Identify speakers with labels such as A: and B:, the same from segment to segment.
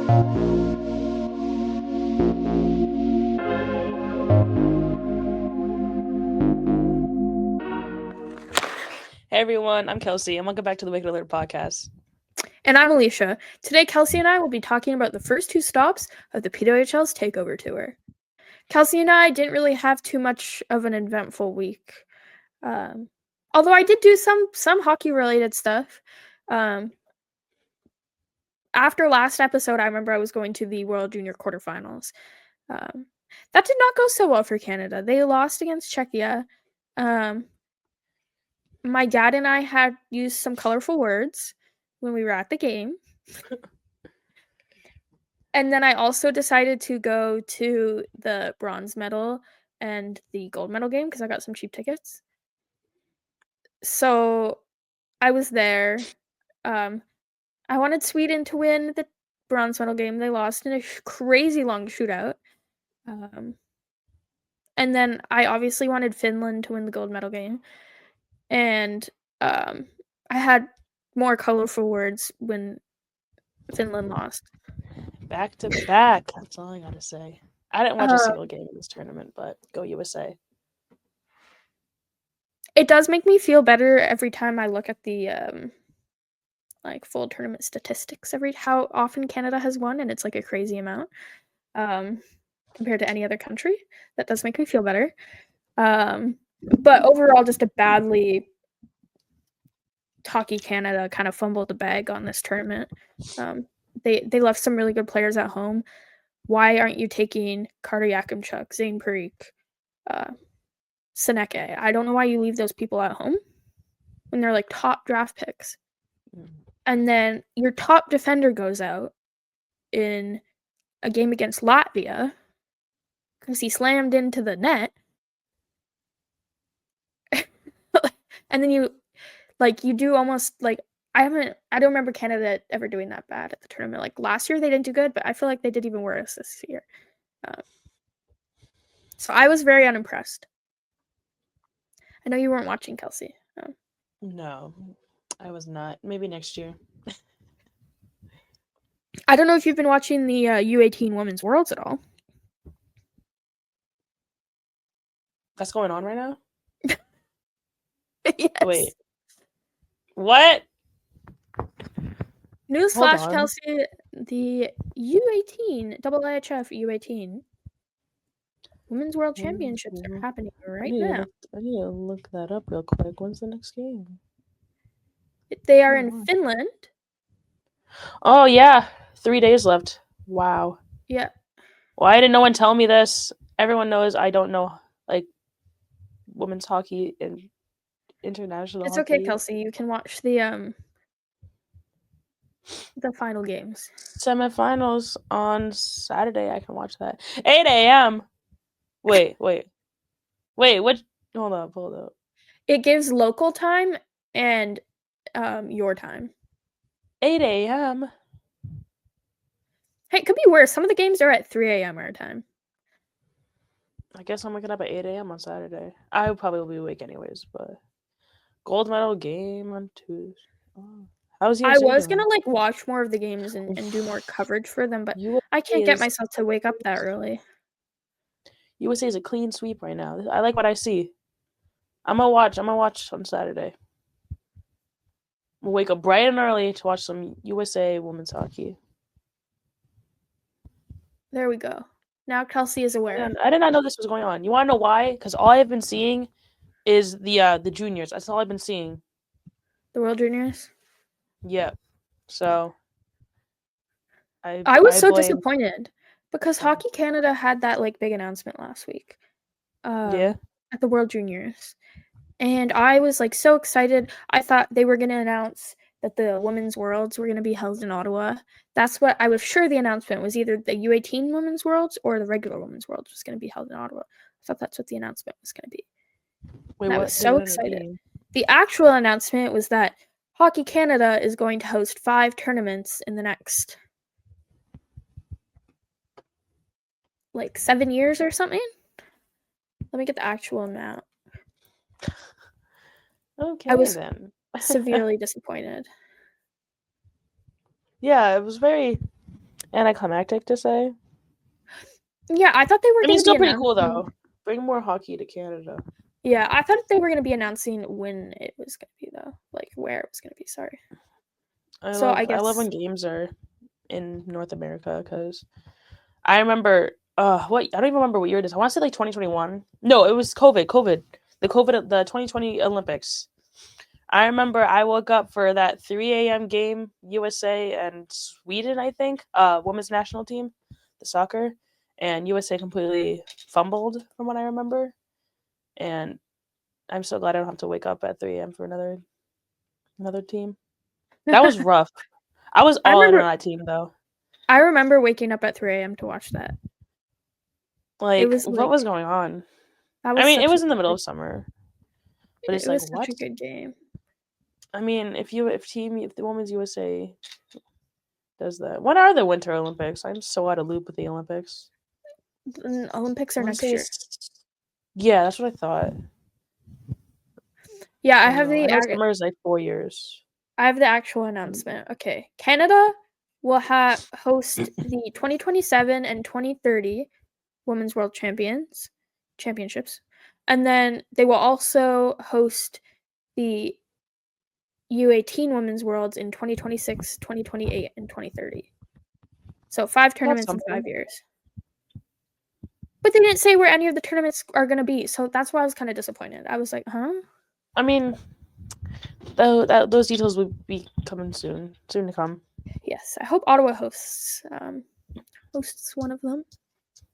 A: Hey everyone, I'm Kelsea, and welcome back to the Wicked Alert podcast.
B: And I'm Elisha. Today, Kelsea and I will be talking about the first two stops of the PWHL's Takeover Tour. Kelsea and I didn't really have too much of an eventful week. Although I did do some hockey-related stuff. After last episode, I remember I was going to the World Junior quarterfinals. That did not go so well for Canada. They lost against Czechia. My dad and I had used some colorful words when we were at the game. And then I also decided to go to the bronze medal and the gold medal game because I got some cheap tickets. So I was there. I wanted Sweden to win the bronze medal game. They lost in a crazy long shootout. And then I obviously wanted Finland to win the gold medal game. And I had more colorful words when Finland lost.
A: Back to back. That's all I gotta say. I didn't watch a single game in this tournament, but go USA.
B: It does make me feel better every time I look at the full tournament statistics, how often Canada has won, and it's like a crazy amount compared to any other country. That does make me feel better. But overall, just a badly Hockey Canada kind of fumbled the bag on this tournament. They left some really good players at home. Why aren't you taking Carter Yakimchuk, Zane Parikh, Seneke? I don't know why you leave those people at home when they're like top draft picks. And then your top defender goes out in a game against Latvia because he slammed into the net. And then you do almost like I don't remember Canada ever doing that bad at the tournament. Like last year they didn't do good, but I feel like they did even worse this year. So I was very unimpressed. I know you weren't watching, Kelsea.
A: No, I was not. Maybe next year.
B: I don't know if you've been watching the U18 Women's Worlds at all.
A: That's going on right now?
B: Yes.
A: Wait. What?
B: Newsflash, Kelsea, the U18, IHF U18 Women's World Championships are happening right now.
A: I need to look that up real quick. When's the next game?
B: They are in Finland.
A: Oh, yeah. 3 days left. Wow.
B: Yeah.
A: Why didn't no one tell me this? Everyone knows I don't know, women's hockey and international
B: It's
A: hockey.
B: okay, Kelsea. You can watch the final games.
A: Semifinals on Saturday. I can watch that. 8 a.m. Wait. What? Hold up.
B: It gives local time and your time.
A: 8 a.m.
B: Hey, it could be worse. Some of the games are at 3 a.m. our time.
A: I guess I'm waking up at 8 a.m. on Saturday. I probably will be awake anyways, but gold medal game on Tuesday. Oh.
B: I was going to watch more of the games and do more coverage for them, but I can't get myself to wake up that early.
A: USA is a clean sweep right now. I like what I see. I'm gonna watch on Saturday. We'll wake up bright and early to watch some USA women's hockey.
B: There we go. Now Kelsea is aware.
A: I did not know this was going on. You want to know why? Because all I've been seeing is the juniors. That's all I've been seeing.
B: The World Juniors?
A: Yeah. So
B: I was so disappointed because Hockey Canada had that big announcement last week. At the World Juniors. And I was so excited. I thought they were going to announce that the Women's Worlds were going to be held in Ottawa. That's what I was sure the announcement was, either the U18 Women's Worlds or the regular Women's Worlds was going to be held in Ottawa. I thought that's what the announcement was going to be.
A: Wait,
B: I was so excited. The actual announcement was that Hockey Canada is going to host 5 tournaments in the next 7 years or something. Let me get the actual amount.
A: Okay,
B: I was severely disappointed.
A: Yeah, it was very anticlimactic to say.
B: Yeah, I thought they were
A: I mean,
B: going
A: it's
B: to be
A: still pretty cool
B: announcing.
A: though. Bring more hockey to Canada.
B: Yeah, I thought they were going to be announcing when it was going to be though, like where it was going to be. Sorry. So I
A: I love
B: guess
A: when games are in North America because I remember what I don't even remember what year it is. I want to say like 2021. No, it was COVID. The 2020 Olympics. I remember I woke up for that 3 a.m. game, USA and Sweden, I think, women's national team, the soccer, and USA completely fumbled from what I remember. And I'm so glad I don't have to wake up at 3 a.m. for another team. That was rough. I was
B: I
A: all in on
B: remember
A: that team though.
B: I remember waking up at 3 a.m. to watch that. It
A: Like,
B: was
A: what
B: like
A: was going on?
B: that
A: I
B: was
A: mean, it
B: such a
A: was in the middle
B: good,
A: of summer, but it's
B: it
A: like,
B: was such
A: what?
B: a good game.
A: I mean, if the women's USA does that, when are the Winter Olympics? I'm so out of loop with the Olympics.
B: The Olympics
A: I
B: are
A: want to
B: next
A: say
B: year.
A: yeah, that's what I thought.
B: Yeah,
A: I don't know. I know summer is like 4 years.
B: I have the actual announcement. Okay. Canada will host the 2027 and 2030 Women's World Championships. And then they will also host the U18 Women's Worlds in 2026, 2028, and 2030. So 5
A: That's
B: tournaments in 5
A: something.
B: years. But they didn't say where any of the tournaments are going to be. So that's why I was kind of disappointed. I was like, huh?
A: I mean, those details will be coming soon to come.
B: Yes. I hope Ottawa hosts one of them.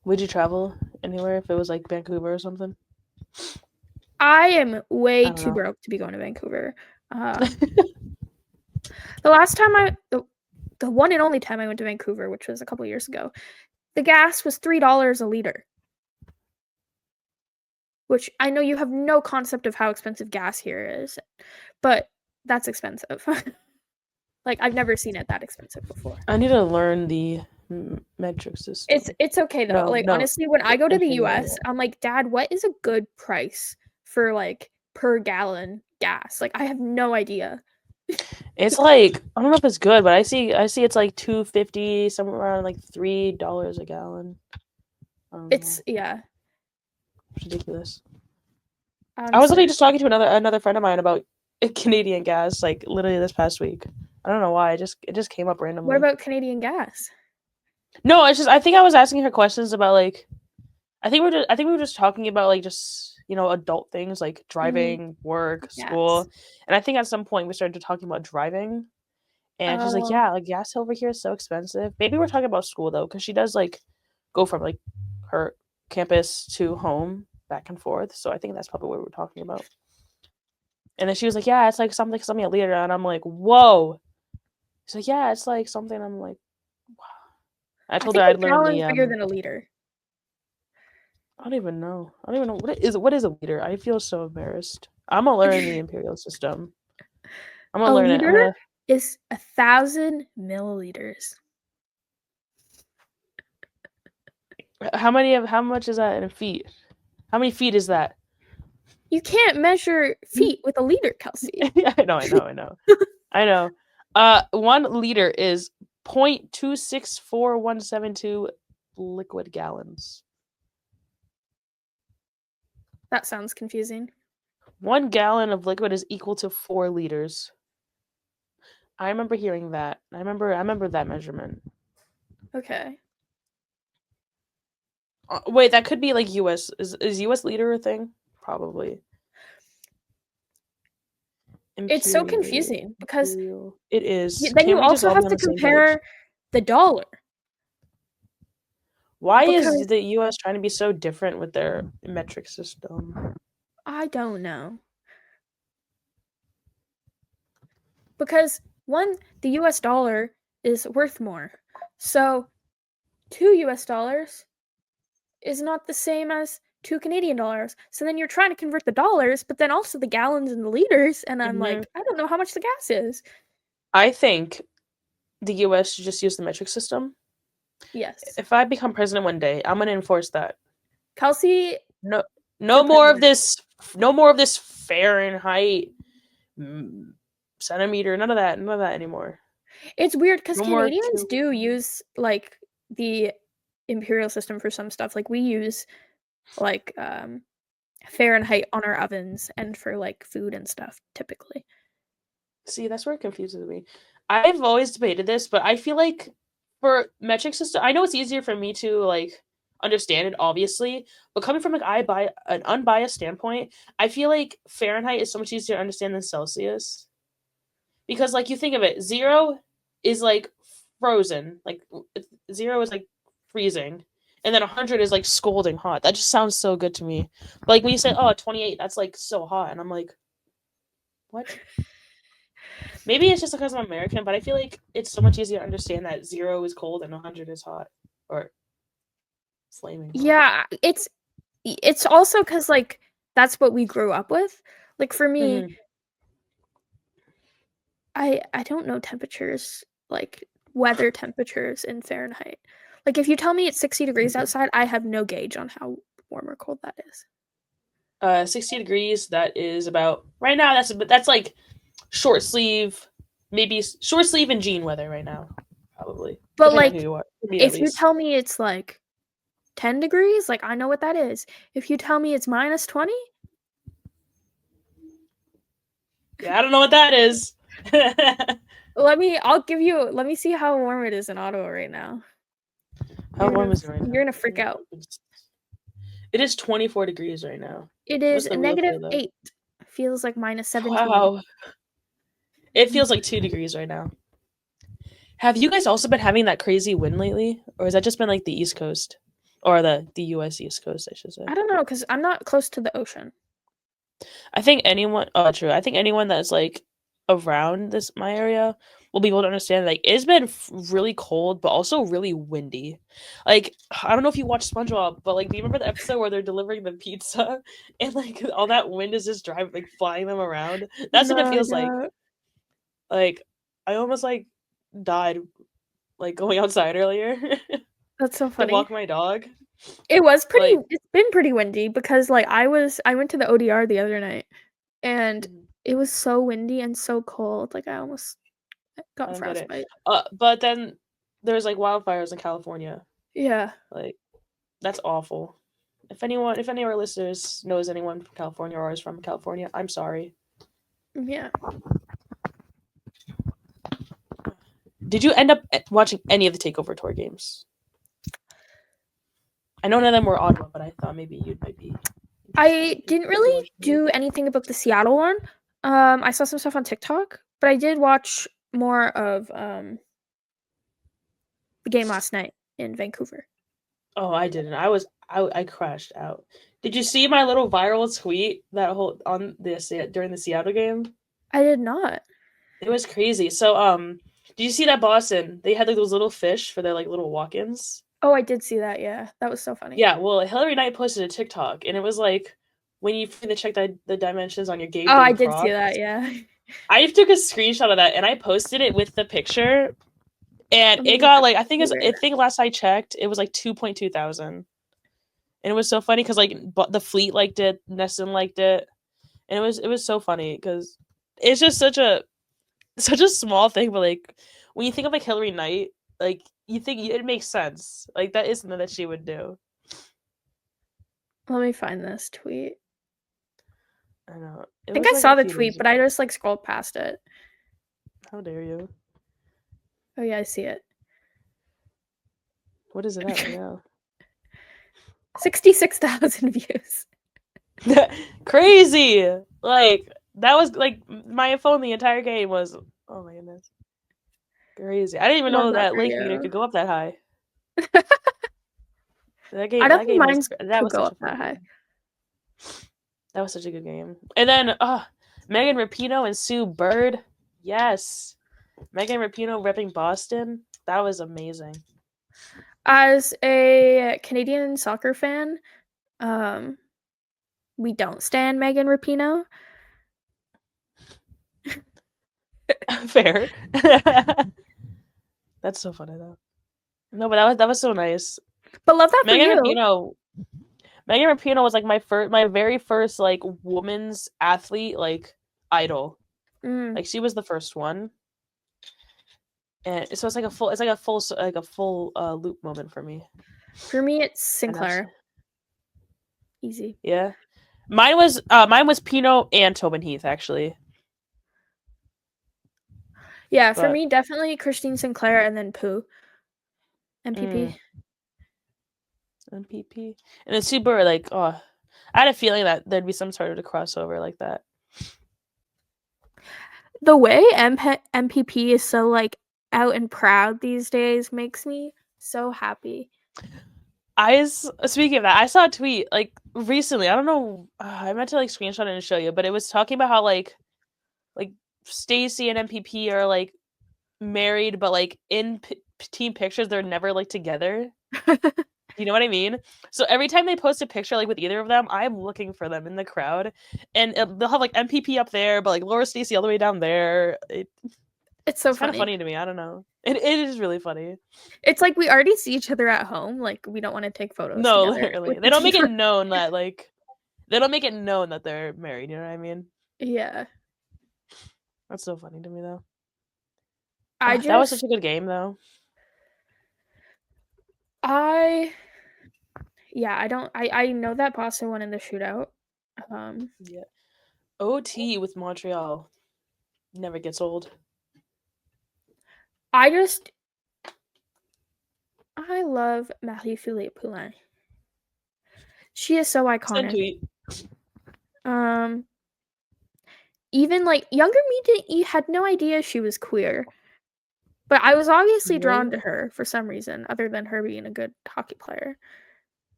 A: Would you travel anywhere if it was like Vancouver or something?
B: I am
A: I
B: way
A: don't
B: too
A: know.
B: broke to be going to Vancouver. The last time the one and only time I went to Vancouver, which was a couple years ago, the gas was $3 a liter. Which I know you have no concept of how expensive gas here is, but that's expensive. Like I've never seen it that expensive before.
A: I need to learn the metric system.
B: It's okay though.
A: No,
B: Like
A: no,
B: honestly, when I go to the
A: infinitive.
B: US, I'm like, Dad, what is a good price for like per gallon gas? Like I have no idea.
A: It's like I don't know if it's good, but I see it's like $2.50, somewhere around like $3 a gallon. I don't know.
B: Yeah.
A: It's ridiculous. I was
B: Honestly.
A: literally just talking to another friend of mine about Canadian gas, like literally this past week. I don't know why. It just came up
B: What
A: randomly.
B: about Canadian gas?
A: No, it's just I think I was asking her questions about like I think we were just talking about like just adult things like
B: Mm,
A: driving, work,
B: gas.
A: school, and I think at some point we started talking about driving, and she's like,
B: Oh,
A: yeah, like gas over here is so expensive. Maybe we're talking about school though, because she does like go from like her campus to home back and forth. So I think that's probably what we were talking about. And then she was like, yeah, it's like something a liter, and I'm like, whoa. She's like, yeah, it's like something. I'm like, wow. I
B: I
A: told her
B: think
A: I'd
B: a
A: learn the
B: gallon's bigger than a liter.
A: I don't even know. I don't even know what is a liter. I feel so embarrassed. I'm gonna learn the imperial system. I'm gonna
B: A
A: learn it. I'm
B: liter
A: gonna.
B: is 1,000 milliliters.
A: How much is that in feet? How many feet is that?
B: You can't measure feet with a liter, Kelsey.
A: Yeah, I know. 1 liter is 0.264172 liquid gallons.
B: That sounds confusing.
A: 1 gallon of liquid is equal to 4 liters. I remember hearing that. I remember that measurement.
B: Okay.
A: Wait, that could be like U.S. Is U.S. liter a thing? Probably.
B: It's so
A: Imperial.
B: confusing because
A: Imperial. It is.
B: then you
A: Can't we just
B: also
A: all be
B: have
A: on
B: to
A: the same page?
B: compare the dollar
A: Why is
B: because
A: the U.S. trying to be so different with their metric system?
B: I don't know. Because one, the US dollar is worth more. So 2 US dollars is not the same as 2 Canadian dollars. So then you're trying to convert the dollars, but then also the gallons and the liters. And I'm
A: Hmm.
B: like, I don't know how much the gas is.
A: I think the U.S. should just use the metric system.
B: Yes.
A: If I become president one day, I'm gonna enforce that.
B: Kelsey
A: No,
B: for
A: no more of
B: president.
A: this. No more of this Fahrenheit centimeter. None of that. None of that anymore.
B: It's weird because
A: No more
B: Canadians do
A: two.
B: use like the imperial system for some stuff. Like we use like Fahrenheit on our ovens and for like food and stuff typically.
A: See, that's where it confuses me. I've always debated this, but I feel like for metric system, I know it's easier for me to like understand it, obviously, but coming from like I by an unbiased standpoint, I feel like Fahrenheit is so much easier to understand than Celsius because like you think of it, zero is like frozen, like zero is like freezing, and then 100 is like scalding hot. That just sounds so good to me. Like when you say, "Oh, 28," that's like so hot, and I'm like, what? Maybe it's just because I'm American, but I feel like it's so much easier to understand that 0 is cold and 100 is hot or flaming hot.
B: Yeah, it's also because like that's what we grew up with. Like for me,
A: Mm-hmm.
B: I don't know temperatures, like weather temperatures in Fahrenheit. Like if you tell me it's 60 degrees outside, I have no gauge on how warm or cold that is.
A: 60 degrees. That is about right now. That's like short sleeve, maybe short sleeve and jean weather right now, probably
B: But
A: depending on who
B: like
A: you are. For me, at
B: if you
A: least.
B: tell me it's like 10 degrees, like I know what that is. If you tell me it's minus 20,
A: Yeah, I don't know what that is.
B: let me see how warm it is in Ottawa right now.
A: How warm is it right
B: You're
A: now?
B: gonna freak out.
A: It is 24 degrees right now.
B: It
A: What's
B: is
A: the
B: a
A: real
B: negative
A: feel though?
B: 8. Feels like minus 17.
A: Wow, it feels like 2 degrees right now. Have you guys also been having that crazy wind lately, or has that just been like the East Coast, or the U.S. East Coast, I should say?
B: I don't know because I'm not close to the ocean.
A: I think anyone. Oh, true. I think anyone that's like around this my area will be able to understand. Like it's been really cold, but also really windy. Like I don't know if you watch SpongeBob, but like, do you remember the episode where they're delivering the pizza and like all that wind is just driving, like flying them around? That's what it
B: No,
A: feels like.
B: no.
A: Like I almost like died like going outside earlier
B: That's so
A: to
B: funny.
A: walk my dog. Like
B: It's been pretty windy because like I went to the ODR the other night and
A: mhm,
B: it was so windy and so cold. Like I almost
A: I
B: got
A: don't get it.
B: frostbite.
A: But then there's like wildfires in California.
B: Yeah.
A: Like that's awful. If any of our listeners knows anyone from California or is from California, I'm sorry.
B: Yeah.
A: Did you end up watching any of the Takeover Tour games? I know none of them were Ottawa, but I thought maybe you might be interested
B: I
A: if
B: didn't
A: you
B: really
A: watched any.
B: do anything about the Seattle one. I saw some stuff on TikTok, but I did watch more of the game last night in Vancouver.
A: Oh, I didn't. I crashed out. Did you see my little viral tweet that whole on the during the Seattle game?
B: I did not.
A: It was crazy. So did you see that Boston? They had like those little fish for their like little walk-ins.
B: Oh, I did see that. Yeah, that was so funny.
A: Yeah, well, Hillary Knight posted a TikTok, and it was like when you need to check the dimensions on your game
B: Oh, I
A: thing
B: did see that.
A: Crocs.
B: Yeah.
A: I took a screenshot of that and I posted it with the picture, and
B: Let me
A: it
B: look
A: got
B: at
A: like I
B: Vancouver.
A: think last I checked, it was like 2.2 thousand, and it was so funny because like the Fleet liked it, Neston liked it, and it was so funny because it's just such a small thing, but like when you think of like Hillary Knight, like you think it makes sense, like that is something that she would do.
B: Let me find this tweet.
A: I know
B: I
A: it
B: think
A: was
B: I
A: like a
B: saw the
A: few
B: tweet,
A: days
B: but I
A: ago.
B: just like scrolled past it.
A: How dare you?
B: Oh yeah, I see it.
A: What is it at right now?
B: 66,000 views.
A: Crazy! Like that was like my phone. The entire game was. Oh my goodness, crazy! I didn't even
B: Love
A: know
B: that
A: that
B: for
A: lake meter
B: you.
A: could go up that high.
B: I don't
A: That
B: think
A: game was.
B: mine
A: That
B: could
A: was
B: go
A: such a
B: up
A: fun
B: that high.
A: game. That was such a good game. And then, Megan Rapinoe and Sue Bird. Yes, Megan Rapinoe repping Boston. That was amazing.
B: As a Canadian soccer fan, um, we don't stand Megan Rapinoe.
A: Fair. That's so funny though. No, but that was so nice.
B: But love that for
A: Megan
B: you.
A: Rapinoe Megan Rapinoe was like my very first like woman's athlete like idol.
B: Mm.
A: Like she was the first one. And so it's like a full loop moment for me.
B: For me, it's
A: And that's
B: Sinclair. Easy.
A: yeah. Mine was Pino and Tobin Heath actually.
B: Yeah, for
A: But
B: me, definitely Christine Sinclair and then Pooh. MPP.
A: mm, MPP. And it's super like I had a feeling that there'd be some sort of a crossover like that.
B: The way MPP is so like out and proud these days makes me so happy.
A: Speaking of that, I saw a tweet like recently. I don't know. I meant to like screenshot it and show you, but it was talking about how like Stacy and MPP are like married, but like in team pictures they're never like together. You know what I mean? So every time they post a picture like with either of them, I'm looking for them in the crowd, and they'll have like MPP up there, but like Laura Stacy all the way down there.
B: It's so
A: It's kind of
B: funny.
A: funny to me. I don't know. It is really funny.
B: It's like we already see each other at home. Like we don't want to take photos
A: No,
B: together
A: literally,
B: with
A: they
B: the
A: don't
B: team.
A: make it known that they don't make it known that they're married. You know what I mean?
B: Yeah.
A: That's so funny to me though.
B: I
A: That was such
B: just
A: a good game though.
B: I yeah, I know that Boston won in the shootout.
A: Yeah. OT with Montreal never gets old.
B: I love Marie-Philippe Poulin. She is so
A: Send
B: iconic.
A: tweet.
B: Um Even like younger me had no idea she was queer. But I was obviously
A: Really?
B: drawn to her for some reason other than her being a good hockey player.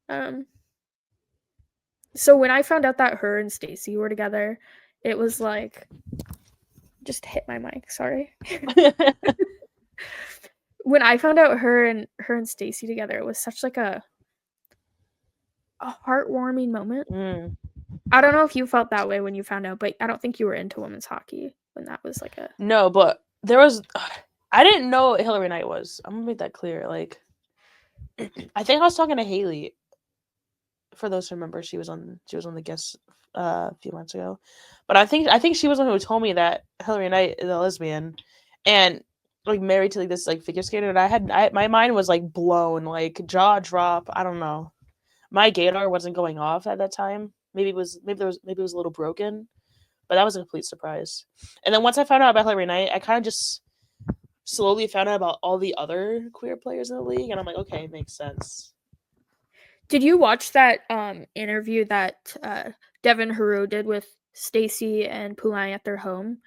B: Um so when I found out that her and Stacy were together, it was like just hit my mic, sorry. When I found out her and Stacy together, it was such like a heartwarming moment.
A: Mm.
B: I don't know if you felt that way when you found out, but I don't think you were into women's hockey when that was like a
A: No, but there was. I didn't know what Hillary Knight was. I'm gonna make that clear. Like, I think I was talking to Haley. For those who remember, she was on the guest a few months ago, but I think she was the one who told me that Hillary Knight is a lesbian, and like married to like this like figure skater. And my mind was like blown, like jaw drop. I don't know. My gaydar wasn't going off at that time. Maybe it was a little broken, but that was a complete surprise. And then once I found out about Hillary Knight, I kind of just slowly found out about all the other queer players in the league, and I'm like, okay, it makes sense.
B: Did you watch that interview that Devin Haru did with Stacy and Poulin at their home?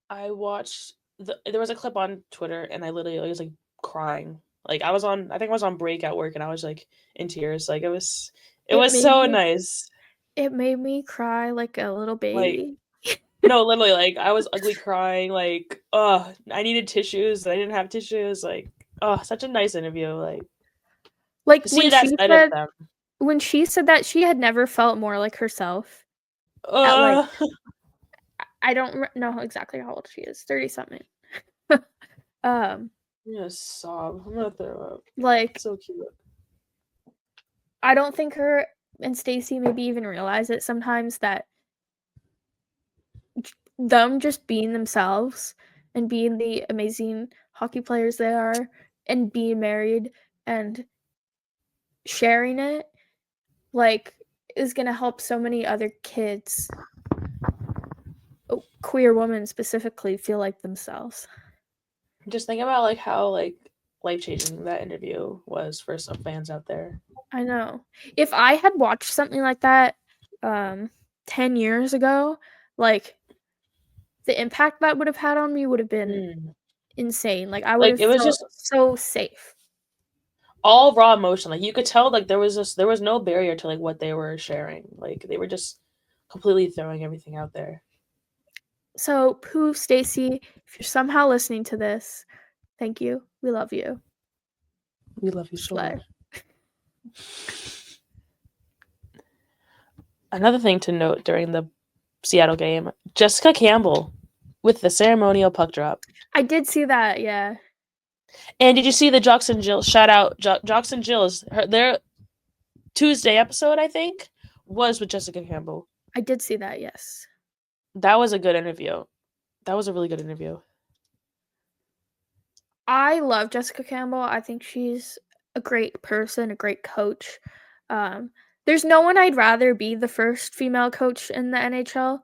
A: I watched there was a clip on Twitter, and I literally was like crying. Like I think I was on break at work, and I was like in tears. Like it
B: It
A: was
B: made
A: so
B: me
A: nice.
B: it made me cry like a little
A: Like
B: baby.
A: no, literally, like I was ugly crying. Like I needed tissues. I didn't have tissues. Like such a nice interview. Like
B: Like
A: to see that side of them.
B: when she said that she had never felt more like herself at like
A: Uh,
B: I don't know exactly how old she is, 30 something.
A: I'm gonna sob. I'm gonna throw up.
B: Like
A: So cute.
B: I don't think her and Stacy maybe even realize it sometimes that them just being themselves and being the amazing hockey players they are and being married and sharing it like is going to help so many other kids, queer women specifically, feel like themselves.
A: Just think about like how like life changing that interview was for some fans out there.
B: I know. If I had watched something like that 10 years ago, like the impact that would have had on me would have been
A: Mm.
B: insane. Like I would
A: Like
B: have
A: it was
B: felt
A: just
B: so safe.
A: all raw emotion. Like you could tell like there was no barrier to like what they were sharing. Like they were just completely throwing everything out there.
B: So, Pooh, Stacy, if you're somehow listening to this, thank you. We love you.
A: We love you so
B: Slay.
A: much. Another thing to note during the Seattle game, Jessica Campbell with the ceremonial puck drop.
B: I did see that, yeah.
A: And did you see the Jocks and Jill shout out Jocks and Jill's their Tuesday episode, I think, was with Jessica Campbell.
B: I did see that, yes.
A: That was a good interview. That was a really good interview.
B: I love Jessica Campbell. I think she's a great person, a great coach. There's no one I'd rather be the first female coach in the NHL.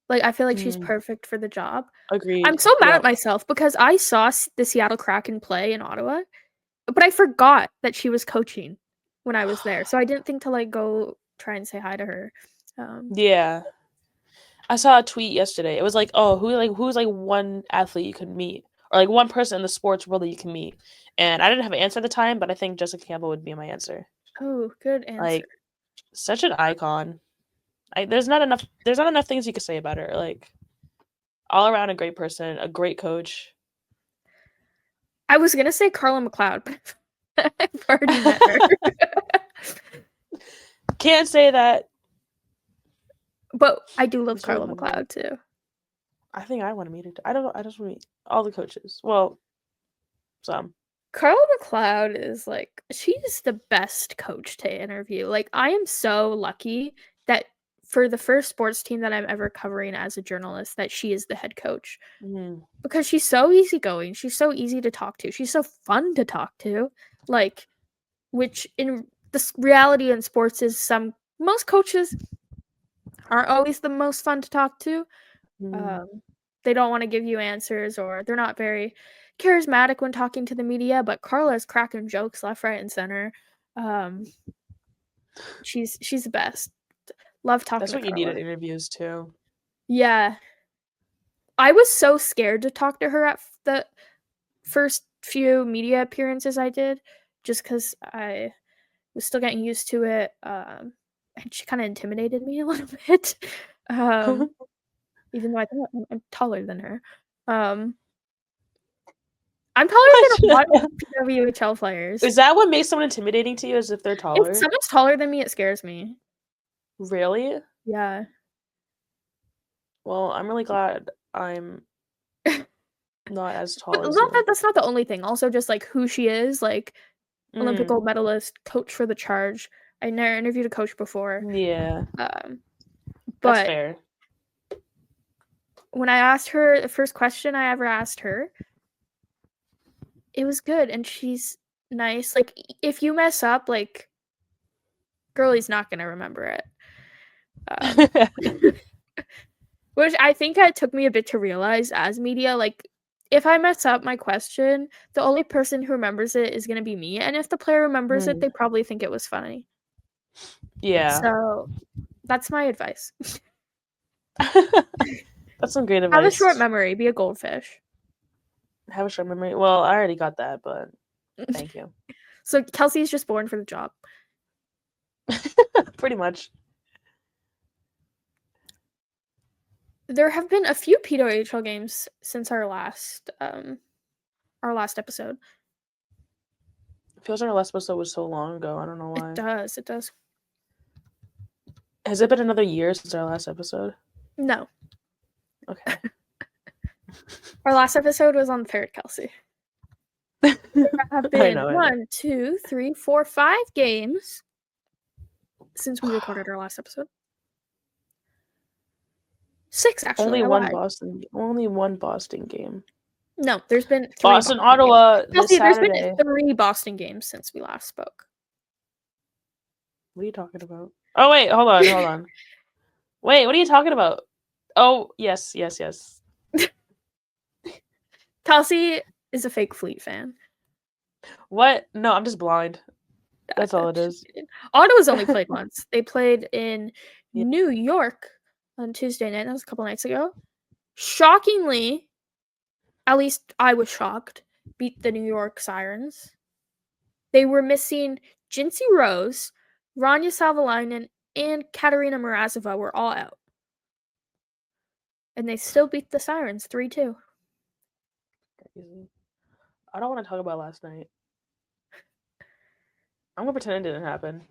B: Like, I feel like she's perfect for the job. I'm
A: Agreed.
B: so mad
A: Yep.
B: at myself because I saw the Seattle Kraken play in Ottawa, but I forgot that she was coaching when I was there. So I didn't think to like go try and say hi to her.
A: Yeah. I saw a tweet yesterday. It was like, oh, who's like one athlete you could meet, or like one person in the sports world that you can meet. And I didn't have an answer at the time, but I think Jessica Campbell would be my answer.
B: Oh, good answer.
A: Like, such an icon. There's not enough things you could say about her. Like, all around a great person, a great coach.
B: I was gonna say Carla McLeod, but I've already met her.
A: Can't say that.
B: But I do love
A: It's really
B: Carla
A: hard.
B: McLeod too.
A: I think I want to meet her. I don't know. I just want to meet all the coaches. Well, some.
B: Carla McLeod is like, she's the best coach to interview. Like, I am so lucky that for the first sports team that I'm ever covering as a journalist, that she is the head coach. Because she's so easygoing. She's so easy to talk to. She's so fun to talk to. Like, which in the reality in sports is most coaches aren't always the most fun to talk to. They don't want to give you answers, or they're not very charismatic when talking to the media, but Carla's cracking jokes left, right, and center. She's the best. Love talking
A: That's
B: to
A: what you need
B: Carla.
A: at interviews too.
B: Yeah. I was so scared to talk to her at the first few media appearances I did, just because I was still getting used to it. And she kind of intimidated me a little bit. Even though I think I'm taller than her. I'm taller than a lot of PWHL players.
A: Is that what makes someone intimidating to you? As if they're taller?
B: If someone's taller than me, it scares me.
A: Really?
B: Yeah.
A: Well, I'm really glad I'm not as tall
B: But
A: as you.
B: that's not the only thing. Also, just like who she is, like Olympic gold medalist, coach for the Charge. I never interviewed a coach before.
A: Yeah.
B: But
A: That's fair.
B: when I asked her the first question I ever asked her, it was good, and she's nice. Like, if you mess up, like, girlie's not gonna remember it. Which I think it took me a bit to realize as media. Like, if I mess up my question, the only person who remembers it is gonna be me, and if the player remembers it, they probably think it was funny.
A: Yeah.
B: So that's my advice.
A: That's some great advice.
B: Have a short memory. Be a goldfish.
A: Have a short memory. Well, I already got that, but thank you.
B: So Kelsey's just born for the job.
A: Pretty much.
B: There have been a few PWHL games since our last episode.
A: It feels like our last episode was so long ago. I don't know why.
B: It does. It does.
A: Has it been another year since our last episode?
B: No.
A: Okay.
B: Our last episode was on Parrot Kelsey. There have been 1, 2, 3, 4, 5 games since we recorded our last episode. 6 actually.
A: Only one Boston game.
B: No, there's been 3
A: Boston, Ottawa this Saturday.
B: There's been 3 Boston games since we last spoke.
A: What are you talking about? Oh wait, hold on. Wait, what are you talking about? Oh, yes.
B: Kelsey is a fake Fleet fan.
A: What? No, I'm just blind. That's all it is.
B: Ottawa's only played once. They played in New York on Tuesday night. That was a couple nights ago. Shockingly, at least I was shocked, beat the New York Sirens. They were missing Jincy Rose, Rania Savalainen, and Katerina Mrazova were all out. And they still beat the Sirens 3-2.
A: I don't want to talk about last night. I'm going to pretend it didn't happen.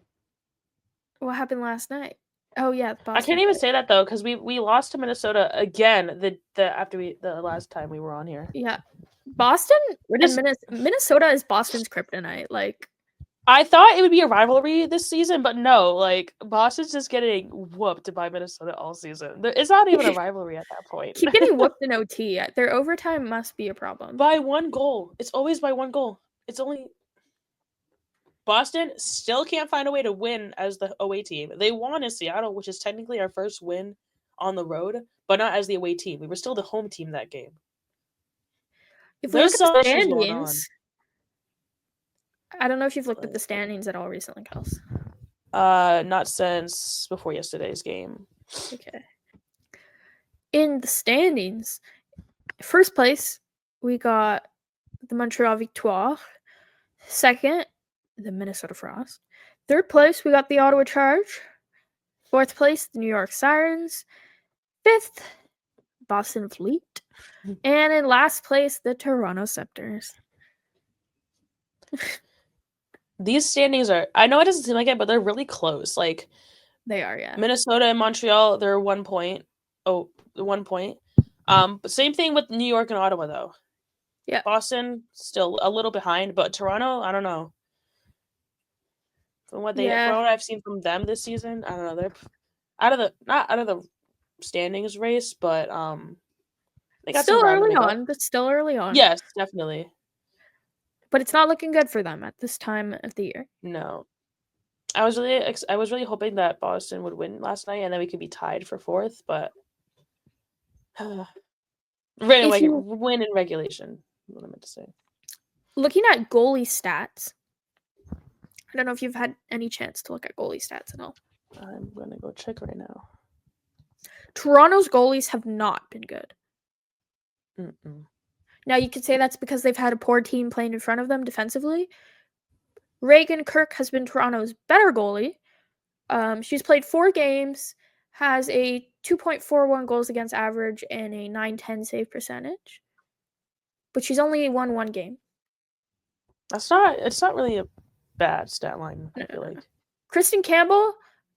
B: What happened last night? Oh yeah,
A: Boston. I can't even say that though, because we lost to Minnesota again after the last time we were on here.
B: Yeah, Boston and Minnesota is Boston's kryptonite. Like,
A: I thought it would be a rivalry this season, but no, like Boston's just getting whooped by Minnesota all season. It's not even a rivalry at that point.
B: Keep getting whooped in OT. Their overtime must be a problem.
A: By one goal. It's always by one goal. It's only Boston still can't find a way to win as the away team. They won in Seattle, which is technically our first win on the road, but not as the away team. We were still the home team that game.
B: If we look
A: There's
B: at
A: some
B: the
A: issues going on.
B: standings, I don't know if you've looked at the standings at all recently, Kels.
A: Not since before yesterday's game.
B: Okay. In the standings, first place, we got the Montreal Victoire. Second, the Minnesota Frost. Third place, we got the Ottawa Charge. Fourth place, the New York Sirens. Fifth, Boston Fleet. And in last place, the Toronto Scepters.
A: These standings are, I know it doesn't seem like it, but they're really close. Like,
B: they are, yeah.
A: Minnesota and Montreal, they're 1 point. Oh, 1 point. But same thing with New York and Ottawa, though.
B: Yeah.
A: Boston still a little behind, but Toronto, I don't know. From what I've seen from them this season, I don't know. They're not out of the standings race, but they got
B: still
A: some
B: early on. But still early on.
A: Yes, definitely.
B: But it's not looking good for them at this time of the year.
A: No, I was really hoping that Boston would win last night, and then we could be tied for fourth. But win in regulation. What I meant to say.
B: Looking at goalie stats, I don't know if you've had any chance to look at goalie stats at all.
A: I'm gonna go check right now.
B: Toronto's goalies have not been good.
A: Mm-mm.
B: Now, you could say that's because they've had a poor team playing in front of them defensively. Reagan Kirk has been Toronto's better goalie. She's played 4 games, has a 2.41 goals against average and a 910 save percentage. But she's only won 1 game.
A: It's not really a bad stat line, I feel like.
B: Kristen Campbell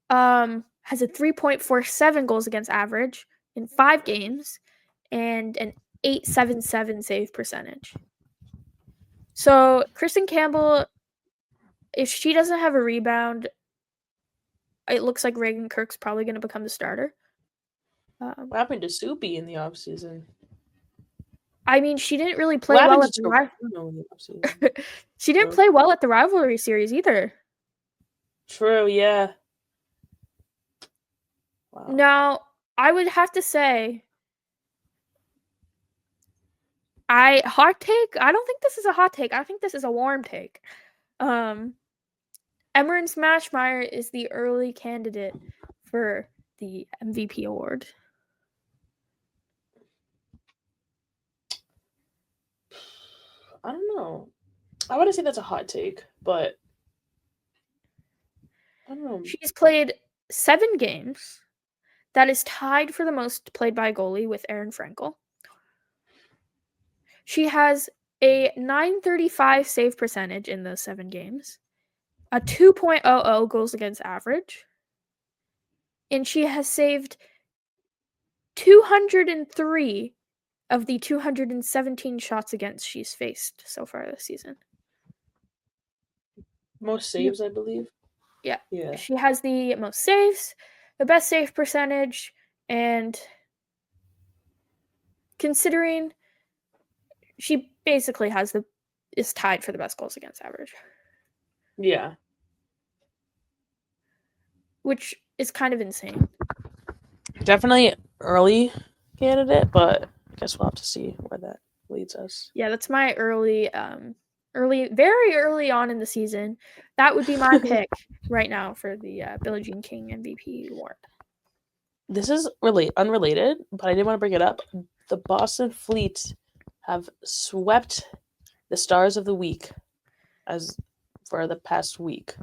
B: has a 3.47 goals against average in 5 games and an 877 save percentage. So Kristen Campbell, if she doesn't have a rebound, it looks like Reagan Kirk's probably going to become the starter.
A: What happened to Soupy in the offseason?
B: I mean, she didn't really play well at the She didn't play well at the rivalry series either.
A: True, yeah. Wow.
B: Now, I would have to say, hot take? I don't think this is a hot take. I think this is a warm take. Emeryn Smashmeyer is the early candidate for the MVP award.
A: I don't know. I want to say that's a hot take, but I don't know.
B: She's played 7 games. That is tied for the most played by a goalie with Erin Frankel. She has a 935 save percentage in those 7 games, a 2.00 goals against average, and she has saved 203 of the 217 shots against she's faced so far this season.
A: Most saves, I believe.
B: Yeah. She has the most saves, the best save percentage, and considering she basically is tied for the best goals against average.
A: Yeah.
B: Which is kind of insane.
A: Definitely early candidate, but I guess we'll have to see where that leads us.
B: Yeah, that's my very early on in the season. That would be my pick right now for the Billie Jean King MVP award.
A: This is really unrelated, but I did want to bring it up. The Boston Fleet have swept the Stars of the Week as for the past week.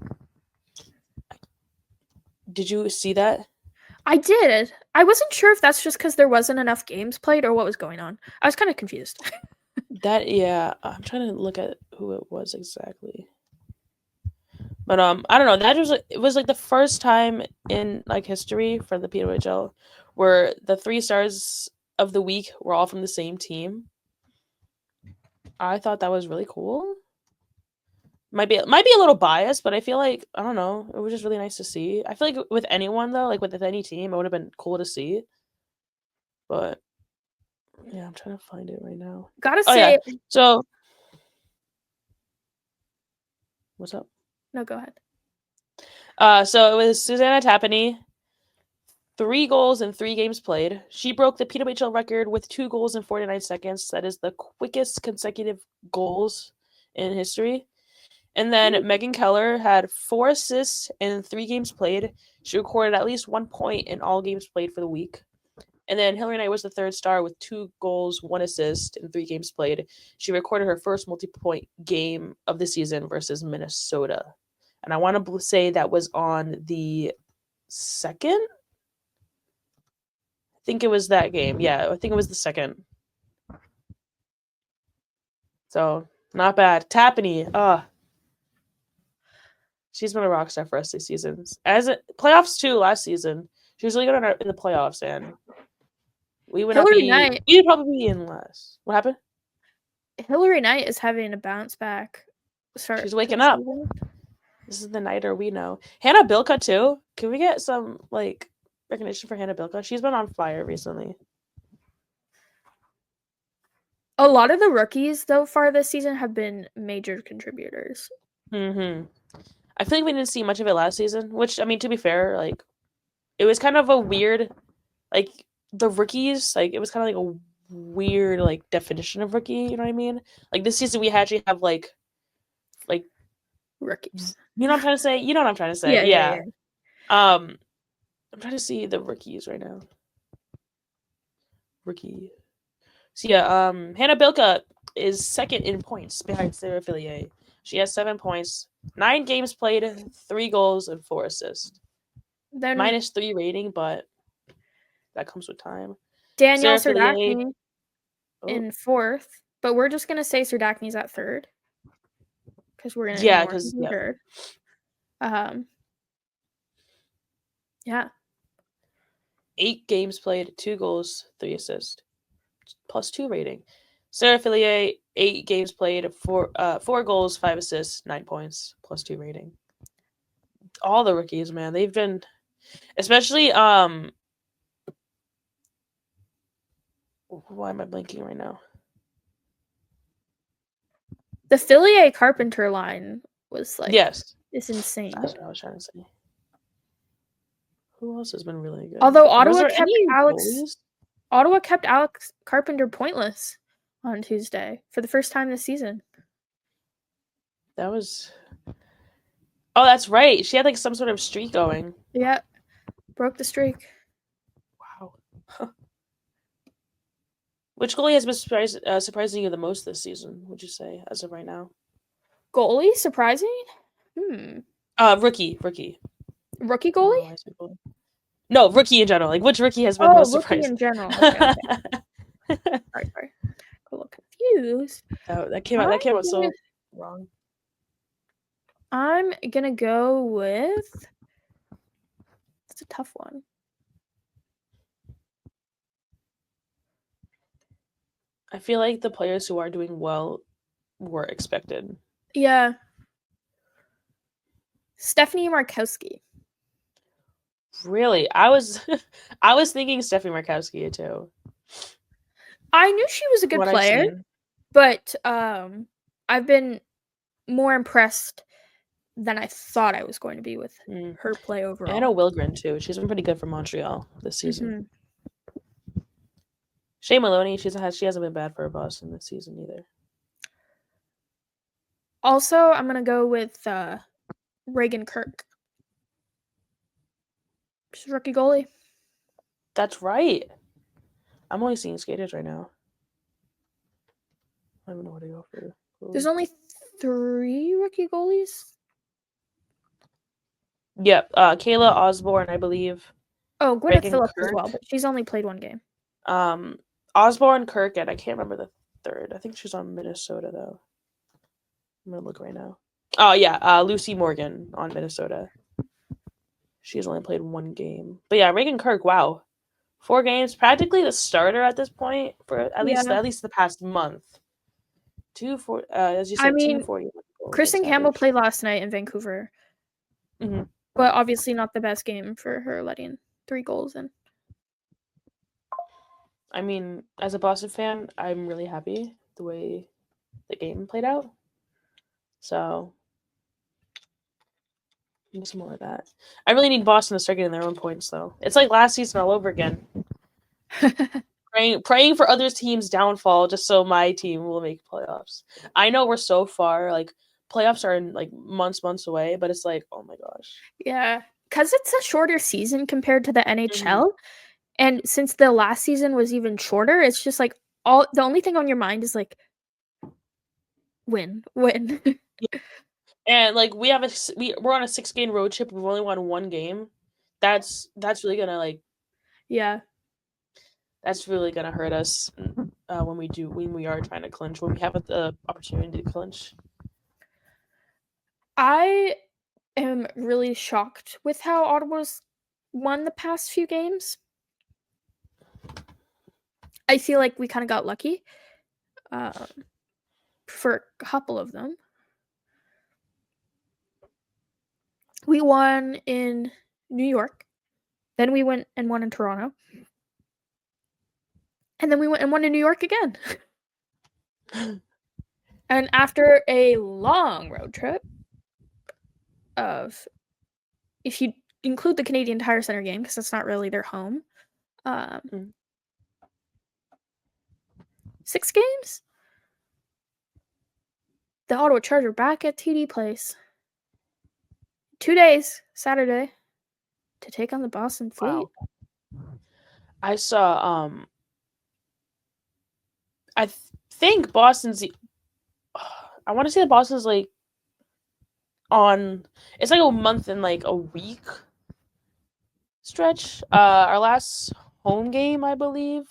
A: Did you see that?
B: I did. I wasn't sure if that's just because there wasn't enough games played or what was going on. I was kind of confused.
A: I'm trying to look at who it was exactly. But I don't know. It was like the first time in like history for the PWHL where the 3 stars of the week were all from the same team. I thought that was really cool. Might be a little biased, but I feel like I don't know. It was just really nice to see. I feel like with anyone though, like with any team, it would have been cool to see. But yeah, I'm trying to find it right now.
B: Gotta
A: Oh
B: say,
A: yeah. So what's up?
B: no, go ahead.
A: So it was Susanna Tapani, 3 goals in 3 games played. She broke the PWHL record with 2 goals in 49 seconds. That is the quickest consecutive goals in history. And then Megan Keller had 4 assists in 3 games played. She recorded at least 1 point in all games played for the week. And then Hillary Knight was the 3rd star with 2 goals, 1 assist in 3 games played. She recorded her first multi-point game of the season versus Minnesota. And I want to say that was on the 2nd? I think it was that game. Yeah, I think it was the 2nd. So, not bad. Tapani, she's been a rock star for us this season. As playoffs too, last season. She was really good in the playoffs, and we would not
B: Hillary
A: be.
B: Knight.
A: We'd probably be in last. What happened?
B: Hillary Knight is having a bounce back.
A: She's waking up. This is the Nighter we know. Hannah Bilka too. Can we get some like recognition for Hannah Bilka? She's been on fire recently.
B: A lot of the rookies so far this season have been major contributors.
A: Mm-hmm. I feel like we didn't see much of it last season, which, I mean, to be fair, like, it was kind of a weird, like, the rookies, like, it was kind of like a weird, like, definition of rookie, you know what I mean? Like, this season we actually have, like,
B: Rookies.
A: you know what I'm trying to say? You know what I'm trying to say? Yeah. I'm trying to see the rookies right now. Rookie. So, yeah, Hannah Bilka is 2nd in points behind Sarah Fillier. She has 7 points, 9 games played, 3 goals, and 4 assists.
B: Then
A: -3 rating, but that comes with time.
B: Danielle
A: Sarah Fillier
B: Serdachny in 4th, but we're just gonna say Serdachny's at 3rd because we're gonna ignore
A: because
B: who third. Yeah.
A: 8 games played, 2 goals, 3 assists, +2 rating. Sarah Fillier, 8 games played, 4 goals, 5 assists, 9 points, +2 rating. All the rookies, man, they've been, especially why am I blanking right now?
B: The Fillier Carpenter line was like,
A: yes,
B: it's insane.
A: That's what I was trying to say. Who else has been really good?
B: Although
A: Ottawa
B: kept Alex Carpenter pointless on Tuesday for the first time this season.
A: That was. Oh, that's right. She had like some sort of streak going.
B: Yeah, broke the streak.
A: Wow. Which goalie has been surprising you the most this season, would you say, as of right now?
B: Goalie? Surprising?
A: Rookie.
B: Rookie goalie?
A: No, rookie in general. Like, which rookie has been most surprising?
B: Rookie in general. Okay. sorry. A little confused.
A: That came out so wrong.
B: I'm gonna go with. It's a tough one.
A: I feel like the players who are doing well were expected.
B: Yeah. Stephanie Markowski.
A: Really? I was thinking Stephanie Markowski too.
B: I knew she was a good player, but I've been more impressed than I thought I was going to be with her play overall.
A: And I know Wilgren too. She's been pretty good for Montreal this season. Shea Maloney, she hasn't been bad for Boston this season either.
B: Also, I'm gonna go with Reagan Kirk. She's a rookie goalie.
A: That's right. I'm only seeing skaters right now. I don't even know what to go for.
B: There's only 3 rookie goalies.
A: Yep. Kayla Osborne, I believe.
B: Oh, Gwyneth Phillips as well, but she's only played 1 game.
A: Osborne, Kirk, and I can't remember the 3rd. I think she's on Minnesota though. I'm gonna look right now. Oh yeah, Lucy Morgan on Minnesota. She's only played 1 game. But yeah, Reagan Kirk, wow. 4 games, practically the starter at this point for at least the past month. As you said, 241 goals.
B: Kristen Campbell played last night in Vancouver.
A: Mm-hmm.
B: But obviously not the best game for her, letting 3 goals in.
A: I mean, as a Boston fan, I'm really happy the way the game played out. So, some more of that. I really need Boston to start getting their own points, though. It's like last season all over again. praying for other teams' downfall just so my team will make playoffs. I know we're so far, like playoffs are in like months away, but it's like, oh my gosh.
B: Yeah, because it's a shorter season compared to the NHL, and since the last season was even shorter, it's just like the only thing on your mind is like win.
A: And like we're on a 6-game road trip. We've only won 1 game. That's really gonna like.
B: Yeah.
A: That's really gonna hurt us when we are trying to clinch, when we have the opportunity to clinch.
B: I am really shocked with how Ottawa's won the past few games. I feel like we kind of got lucky for a couple of them. We won in New York. Then we went and won in Toronto. And then we went and won in New York again. And after a long road trip of, if you include the Canadian Tire Center game, because that's not really their home, 6 games? The Ottawa Charger back at TD Place. 2 days, Saturday, to take on the Boston Fleet.
A: Wow. I saw I think Boston's I want to say that Boston's like it's like a month and like a week stretch. Our last home game, I believe,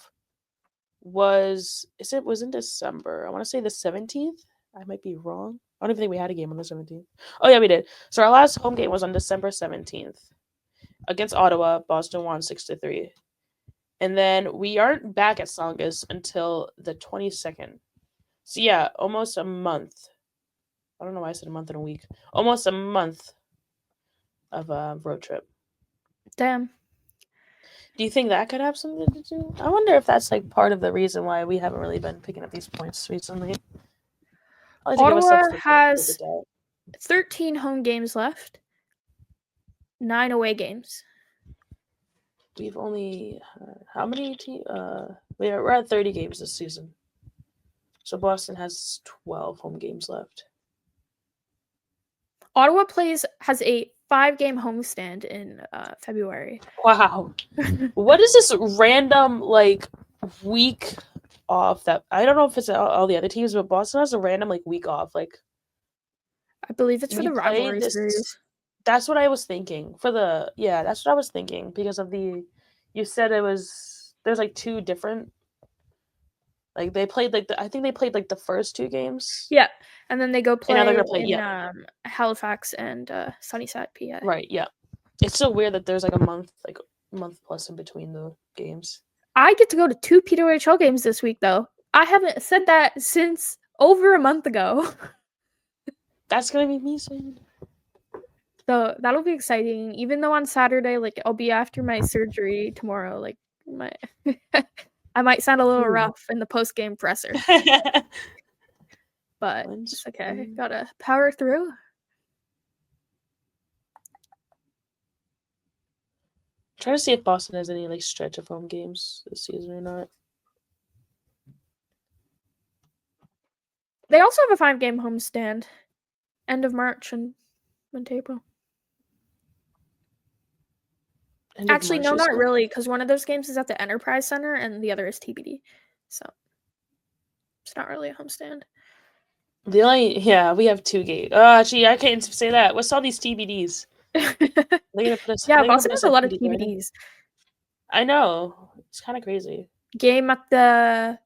A: was in December. I want to say the 17th. I might be wrong. I don't even think we had a game on the 17th. Oh yeah, we did. So our last home game was on December 17th against Ottawa. Boston won 6-3. And then we aren't back at Songus until the 22nd. So yeah, almost a month. I don't know why I said a month and a week. Almost a month of a road trip.
B: Damn.
A: Do you think that could have something to do? I wonder if that's like part of the reason why we haven't really been picking up these points recently.
B: Ottawa has 13 home games left, 9 away games.
A: We've only how many we're at 30 games this season. So Boston has 12 home games left.
B: Ottawa has a 5-game homestand in February.
A: Wow. What is this random like week off that I don't know if it's all the other teams, but Boston has a random like week off. Like
B: I believe it's for the rivalry series.
A: That's what I was thinking. That's what I was thinking because of you said there's like 2 different. Like they played I think they played like the first 2 games.
B: Yeah, and then they go play
A: in
B: Halifax and Sunnyside, PA.
A: Right. Yeah, it's so weird that there's like a month plus in between the games.
B: I get to go to 2 PWHL games this week, though. I haven't said that since over a month ago.
A: That's gonna be me soon.
B: So that'll be exciting. Even though on Saturday, like I'll be after my surgery tomorrow, like I might sound a little rough in the post-game presser. But it's okay. Gotta power through.
A: Try to see if Boston has any like stretch of home games this season or not.
B: They also have a 5-game homestand, end of March and April. Actually, no, not really, because one of those games is at the Enterprise Center and the other is TBD. So it's not really a homestand.
A: We have 2 games. Actually, I can't say that. What's all these TBDs?
B: Boston has a lot of TBDs.
A: I know. It's kind of crazy.
B: Game at the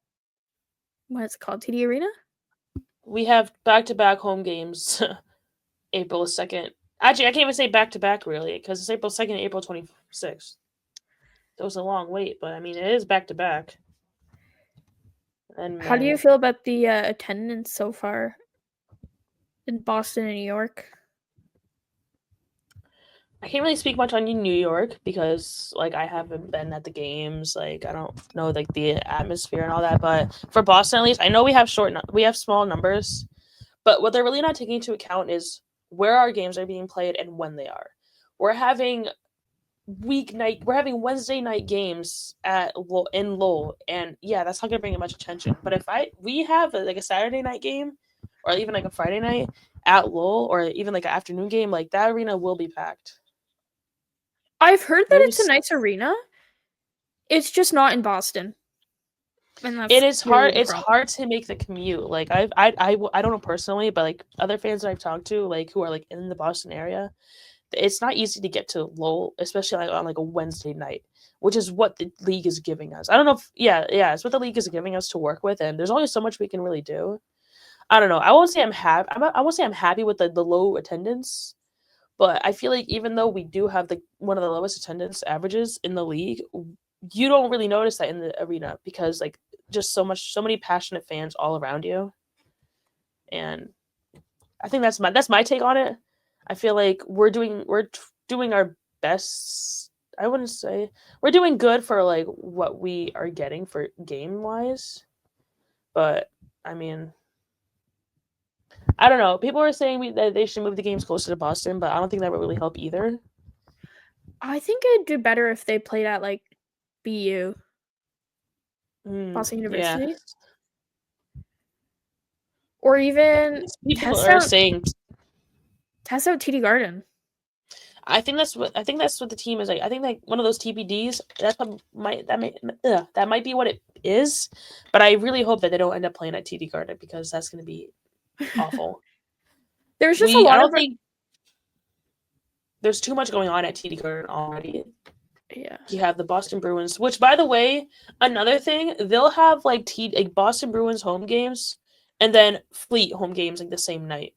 B: what is it called? TD Arena?
A: We have back-to-back home games. April 2nd. Actually, I can't even say back-to-back really because it's April 2nd and April 26th. It was a long wait, but I mean it is back-to-back. And
B: how do you feel about the attendance so far? in Boston and New York?
A: I can't really speak much on New York because like I haven't been at the games. Like I don't know like the atmosphere and all that. But for Boston, at least, I know we have small numbers. But what they're really not taking into account is where our games are being played and when they are. We're having we're having Wednesday night games in Lowell, and yeah, that's not gonna bring much attention. But if we have like a Saturday night game, or even like a Friday night at Lowell, or even like an afternoon game, like that arena will be packed.
B: I've heard that it's a
A: There's
B: nice arena. It's just not in Boston, and
A: It
B: that's
A: is
B: really
A: hard.
B: the
A: It's
B: problem.
A: hard to make the commute. Like I don't know personally, but like other fans that I've talked to, like who are like in the Boston area, it's not easy to get to Lowell, especially like on like a Wednesday night, which is what the league is giving us. I don't know if yeah, it's what the league is giving us to work with, and there's only so much we can really do. I don't know. I won't say I'm happy. I won't say I'm happy with the low attendance, but I feel like even though we do have the one of the lowest attendance averages in the league, you don't really notice that in the arena because like just so many passionate fans all around you. And I think that's my take on it. I feel like doing our best. I wouldn't say we're doing good for like what we are getting for game wise, but I mean, I don't know. People are saying that they should move the games closer to Boston, but I don't think that would really help either.
B: I think it'd do better if they played at like BU, Boston
A: Yeah,
B: University, or even
A: people
B: test
A: are
B: out
A: saying.
B: TD Garden.
A: I think that's what the team is like. I think like one of those TBDs. That might be what it is, but I really hope that they don't end up playing at TD Garden because that's going to be awful.
B: There's just a
A: I
B: lot of
A: don't think there's too much going on at TD Garden already.
B: yeah.
A: You have the Boston Bruins, which by the way, another thing, they'll have like Boston Bruins home games and then Fleet home games like the same night.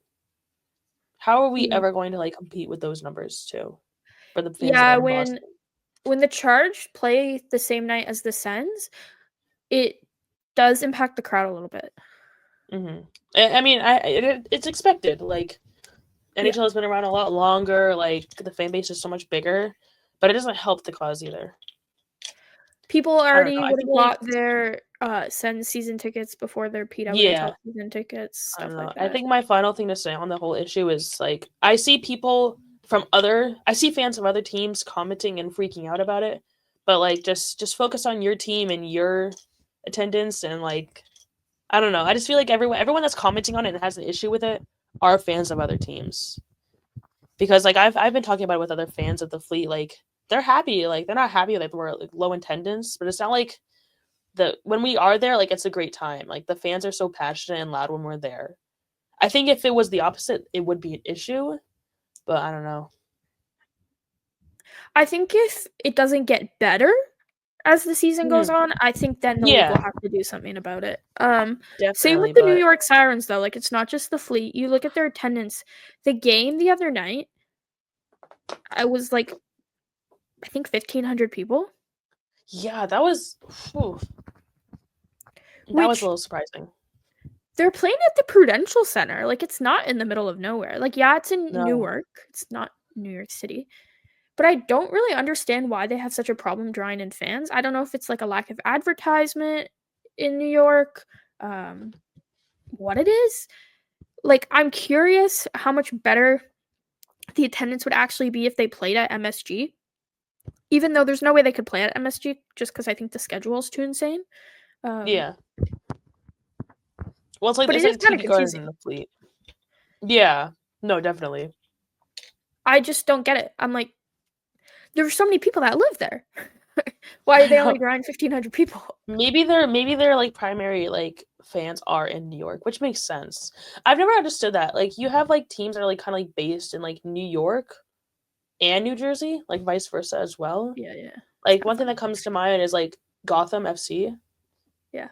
A: How are we
B: Mm.
A: ever going to like compete with those numbers too for the fans that
B: Yeah,
A: are in Boston?
B: when the Charge play the same night as the Sens, it does impact the crowd a little bit.
A: Mm-hmm. I mean, it's expected. Like
B: Yeah.
A: NHL has been around a lot longer. Like the fan base is so much bigger, but it doesn't help the cause either.
B: People
A: I don't know.
B: already
A: I
B: would
A: feel
B: have
A: like
B: bought their Sens season tickets before their
A: yeah,
B: PWHL season tickets,
A: I don't
B: stuff
A: know.
B: like
A: I
B: that.
A: think my final thing to say on the whole issue is like I see fans of other teams commenting and freaking out about it, but like just focus on your team and your attendance and like I don't know. I just feel like everyone that's commenting on it and has an issue with it are fans of other teams. Because like I've been talking about it with other fans of the Fleet, like they're happy, like they're not happy that we're like low attendance, but it's not like the when we are there, like it's a great time. Like the fans are so passionate and loud when we're there. I think if it was the opposite, it would be an issue, but I don't know.
B: I think if it doesn't get better as the season goes
A: Mm,
B: on, I think then the league will
A: yeah,
B: have to do something about it. Same with
A: definitely,
B: the New
A: but
B: York Sirens though. Like it's not just the Fleet. You look at their attendance. The game the other night, I was like, I think 1,500 people,
A: yeah, that was whew, that was a
B: which
A: little surprising.
B: they're playing at the Prudential Center. Like it's not in the middle of nowhere. Like yeah, it's in
A: No,
B: Newark. It's not New York City. But I don't really understand why they have such a problem drawing in fans. I don't know if it's like a lack of advertisement in New York, um, what it is. Like, I'm curious how much better the attendance would actually be if they played at MSG, even though there's no way they could play at MSG just because I think the schedule is too insane. Um,
A: yeah. Well,
B: but it
A: it's
B: is
A: like
B: kind of
A: TD Garden in
B: confusing.
A: the Fleet. Yeah, no, definitely.
B: I just don't get it. I'm like, there are so many people that live there. Why are
A: I
B: they only
A: know.
B: drawing 1,500 people?
A: Maybe their like primary like fans are in New York, which makes sense. I've never understood that. Like you have like teams that are like kind of like based in like New York and New Jersey, like vice versa as well.
B: Yeah, yeah. It's
A: Like
B: kind of
A: one thing
B: funny.
A: that comes to mind is like Gotham FC,
B: Yeah.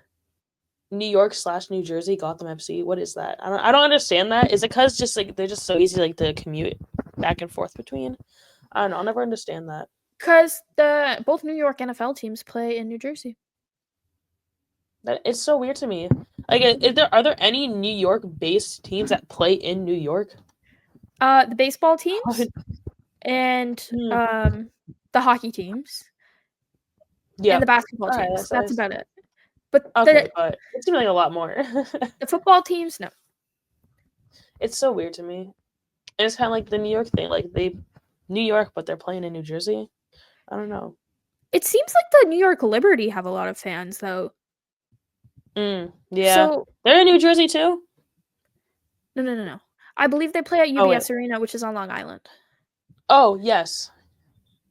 A: New York slash New Jersey, Gotham FC. What is that? I don't understand that. Is it because just like they're just so easy like to commute back and forth between? I don't know. I'll never understand that.
B: Because the both New York NFL teams play in New Jersey.
A: That it's so weird to me. Like, are there any New York-based teams that play in New York?
B: The baseball teams and the hockey teams
A: Yeah.
B: and the basketball
A: All right,
B: teams. That's about it. But
A: okay, but it seems like a lot more.
B: the football teams, no.
A: It's so weird to me. It's kind of like the New York thing. Like New York, but they're playing in New Jersey. I don't know.
B: It seems like the New York Liberty have a lot of fans, though.
A: Yeah.
B: So
A: They're in New Jersey too?
B: no. I believe they play at UBS Arena, which is on Long Island.
A: Oh, yes.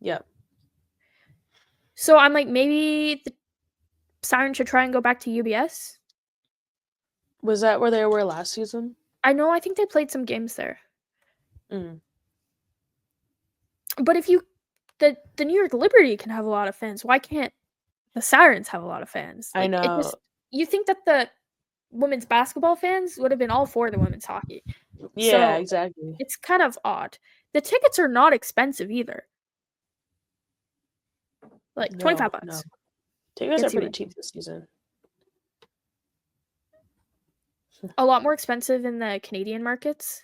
A: Yep.
B: So I'm like, maybe the Sirens should try and go back to UBS.
A: Was that where they were last season?
B: I think they played some games there.
A: Mm.
B: But if the New York Liberty can have a lot of fans, why can't the Sirens have a lot of fans?
A: I know.
B: You think that the women's basketball fans would have been all for the women's hockey.
A: Yeah,
B: So
A: exactly.
B: it's kind of odd. The tickets are not expensive either. Like $25.
A: No. Tickets are pretty cheap this season.
B: A lot more expensive in the Canadian markets.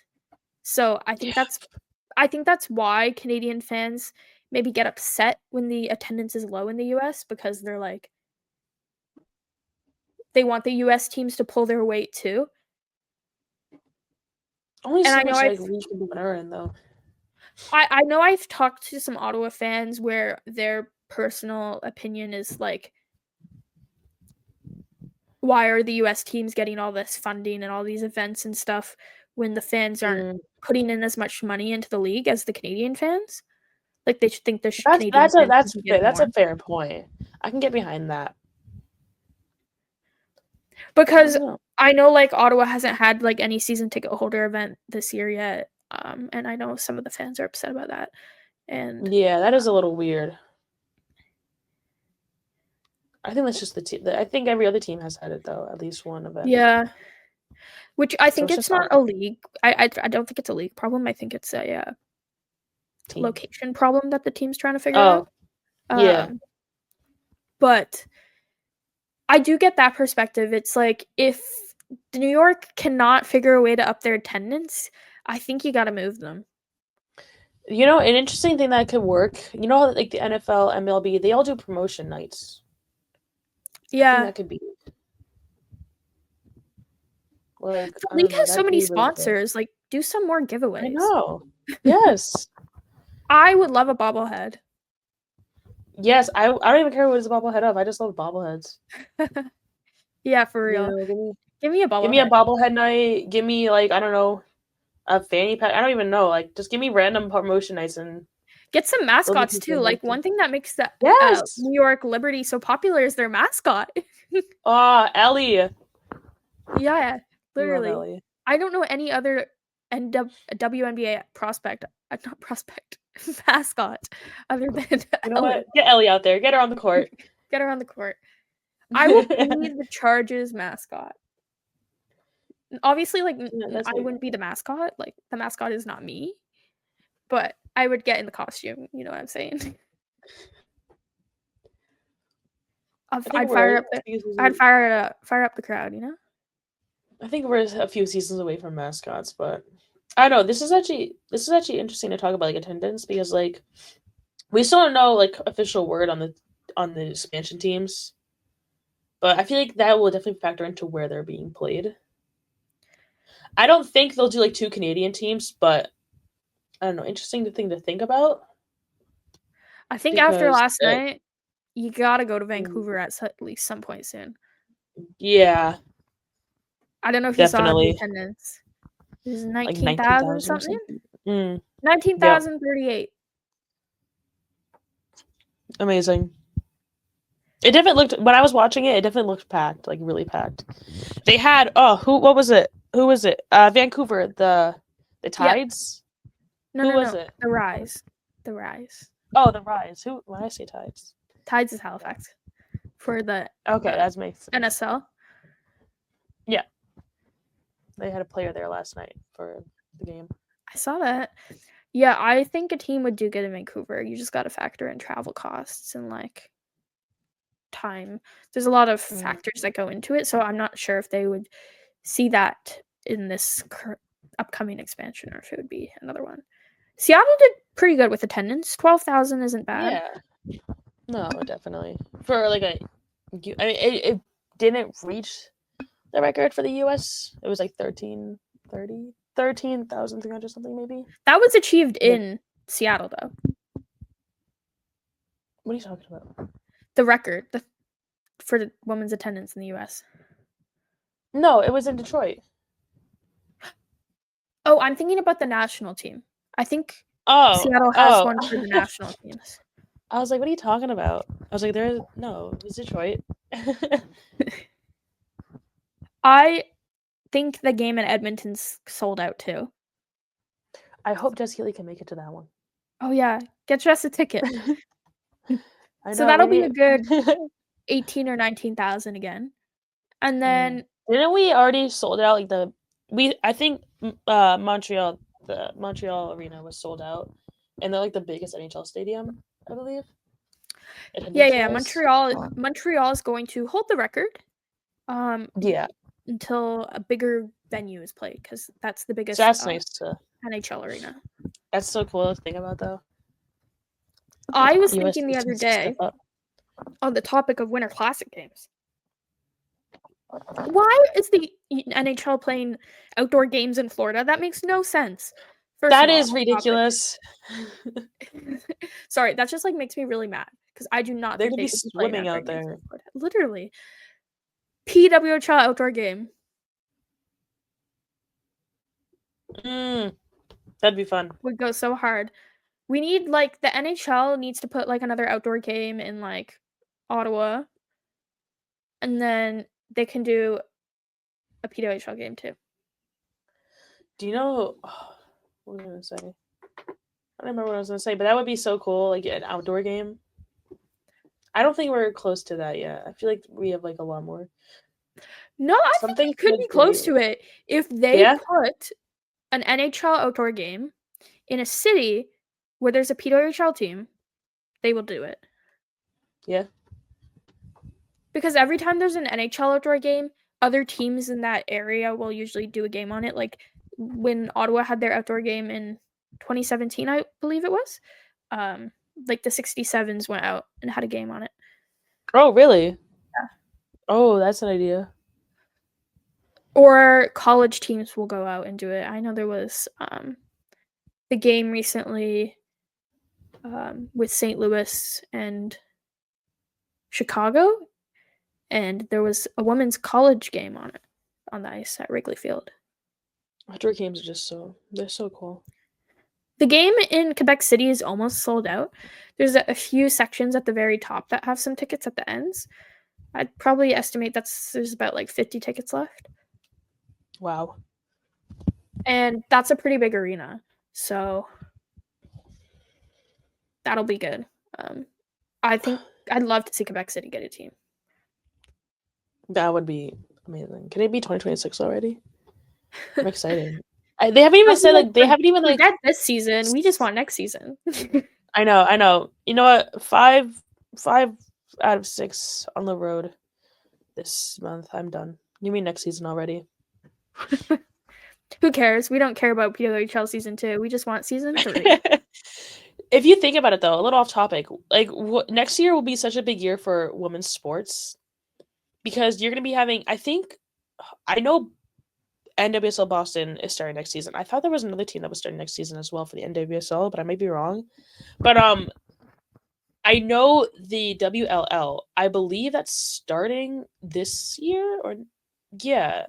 B: So I think that's why Canadian fans maybe get upset when the attendance is low in the US, because they're like, they want the US teams to pull their weight too.
A: Only
B: And
A: so
B: I know
A: much we can earn though.
B: I know I've talked to some Ottawa fans where their personal opinion is like, why are the US teams getting all this funding and all these events and stuff when the fans aren't putting in as much money into the league as the Canadian fans? Like, they should think the Canadian fans should get
A: that's
B: more.
A: a fair point. I can get behind that.
B: Because I know like Ottawa hasn't had like any season ticket holder event this year yet. And I know some of the fans are upset about that. And
A: yeah, that is a little weird. I think that's just the team. I think every other team has had it though, at least one event.
B: Yeah, which I think it's not a league. I don't think it's a league problem. I think it's a location problem that the team's trying to figure out.
A: Yeah.
B: But I do get that perspective. It's like, if New York cannot figure a way to up their attendance, I think you got to move them.
A: You know, an interesting thing that could work. You know, like the NFL, MLB, they all do promotion nights.
B: Yeah,
A: I think that could be. Like,
B: the league has so many sponsors. Like, do some more giveaways.
A: I know. Yes.
B: I would love a bobblehead.
A: Yes, I don't even care what it's a bobblehead of. I just love bobbleheads.
B: Yeah, for real.
A: Yeah,
B: give me a bobblehead.
A: Give me a bobblehead night. Give me, like, I don't know, a fanny pack. I don't even know. Like, just give me random promotion nights and
B: get some mascots too. Like, one thing that makes the New York Liberty so popular is their mascot.
A: Ellie.
B: Yeah, literally. Ellie. I don't know any other WNBA mascot other than
A: you know Ellie. What? Get Ellie out there. Get her on the court.
B: Get her on the court. I will be the Chargers mascot. Obviously, like, I wouldn't be the mascot. Like, the mascot is not me. But I would get in the costume. You know what I'm saying? I'd fire up the crowd. You know.
A: I think we're a few seasons away from mascots, but I don't know. This is actually interesting to talk about, like, attendance, because like we still don't know like official word on the expansion teams, but I feel like that will definitely factor into where they're being played. I don't think they'll do like 2 Canadian teams, but I don't know. Interesting thing to think about.
B: I think after last night, you gotta go to Vancouver at least some point soon.
A: Yeah.
B: I don't know if you saw the attendance. It was 19,000 something. 19,038.
A: Amazing. It definitely looked, when I was watching it, it definitely looked packed, like really packed. They had what was it? Who was it? Vancouver, the Tides?
B: Who was it? The Rise.
A: Oh, the Rise. Who? When I say Tides?
B: Tides is Halifax. For the
A: that makes sense.
B: NSL.
A: Yeah. They had a player there last night for the game.
B: I saw that. Yeah, I think a team would do good in Vancouver. You just got to factor in travel costs and like time. There's a lot of factors that go into it, so I'm not sure if they would see that in this upcoming expansion or if it would be another one. Seattle did pretty good with attendance. 12,000 isn't bad.
A: Yeah. No, definitely. For like I mean, it didn't reach the record for the US. It was like 13,300 something maybe.
B: That was achieved in Seattle, though.
A: What are you talking about?
B: The record for the women's attendance in the US.
A: No, it was in Detroit.
B: Oh, I'm thinking about the national team. I think Seattle has one for the national teams.
A: I was like, what are you talking about? I was like, it was Detroit.
B: I think the game in Edmonton's sold out too.
A: I hope Jess Healy can make it to that one.
B: Oh yeah, get Jess a ticket.
A: So
B: that'll be a good 18 or 19,000 again. And then
A: didn't we already sold out like I think Montreal, the Montreal arena was sold out, and they're like the biggest NHL stadium, I believe.
B: Yeah. Montreal is going to hold the record.
A: Yeah.
B: Until a bigger venue is played, because that's the biggest.
A: So that's nice to
B: NHL arena.
A: That's so cool to think about, though.
B: I was thinking the other day on the topic of Winter Classic games. Why is the NHL playing outdoor games in Florida? That makes no sense.
A: That is ridiculous.
B: Sorry, that just like makes me really mad because I do not
A: think
B: they
A: be swimming out there.
B: Literally. PWHL outdoor game.
A: That'd be fun.
B: Would go so hard. We need like the NHL needs to put like another outdoor game in like Ottawa, and then they can do a PWHL game too.
A: Do you know what was I gonna say? I don't remember what I was gonna say, but that would be so cool, like an outdoor game. I don't think we're close to that yet. I feel like we have like a lot more.
B: No, I think we could be close to it if they put an NHL outdoor game in a city where there's a PWHL team. They will do it.
A: Yeah.
B: Because every time there's an NHL outdoor game, other teams in that area will usually do a game on it. Like when Ottawa had their outdoor game in 2017, I believe it was. Like the 67s went out and had a game on it.
A: Oh, really?
B: Yeah.
A: Oh, that's an idea.
B: Or college teams will go out and do it. I know there was the game recently with St. Louis and Chicago, and there was a women's college game on the ice at Wrigley Field.
A: Outdoor games are they're so cool.
B: The game in Quebec City is almost sold out. There's a few sections at the very top that have some tickets at the ends. I'd probably estimate there's about like 50 tickets left.
A: Wow.
B: And that's a pretty big arena, so that'll be good. I think I'd love to see Quebec City get a team.
A: That would be amazing. Can it be 2026 already? I'm excited. They haven't even said like they haven't even like
B: this season. We just want next season.
A: I know. You know what? 5 out of 6 on the road this month. I'm done. You mean next season already?
B: Who cares? We don't care about PWHL season 2. We just want season 3.
A: If you think about it, though, a little off topic, like next year will be such a big year for women's sports because you're going to be having. I know NWSL Boston is starting next season. I thought there was another team that was starting next season as well for the NWSL, but I might be wrong. But I know the WLL. I believe that's starting this year, or yeah.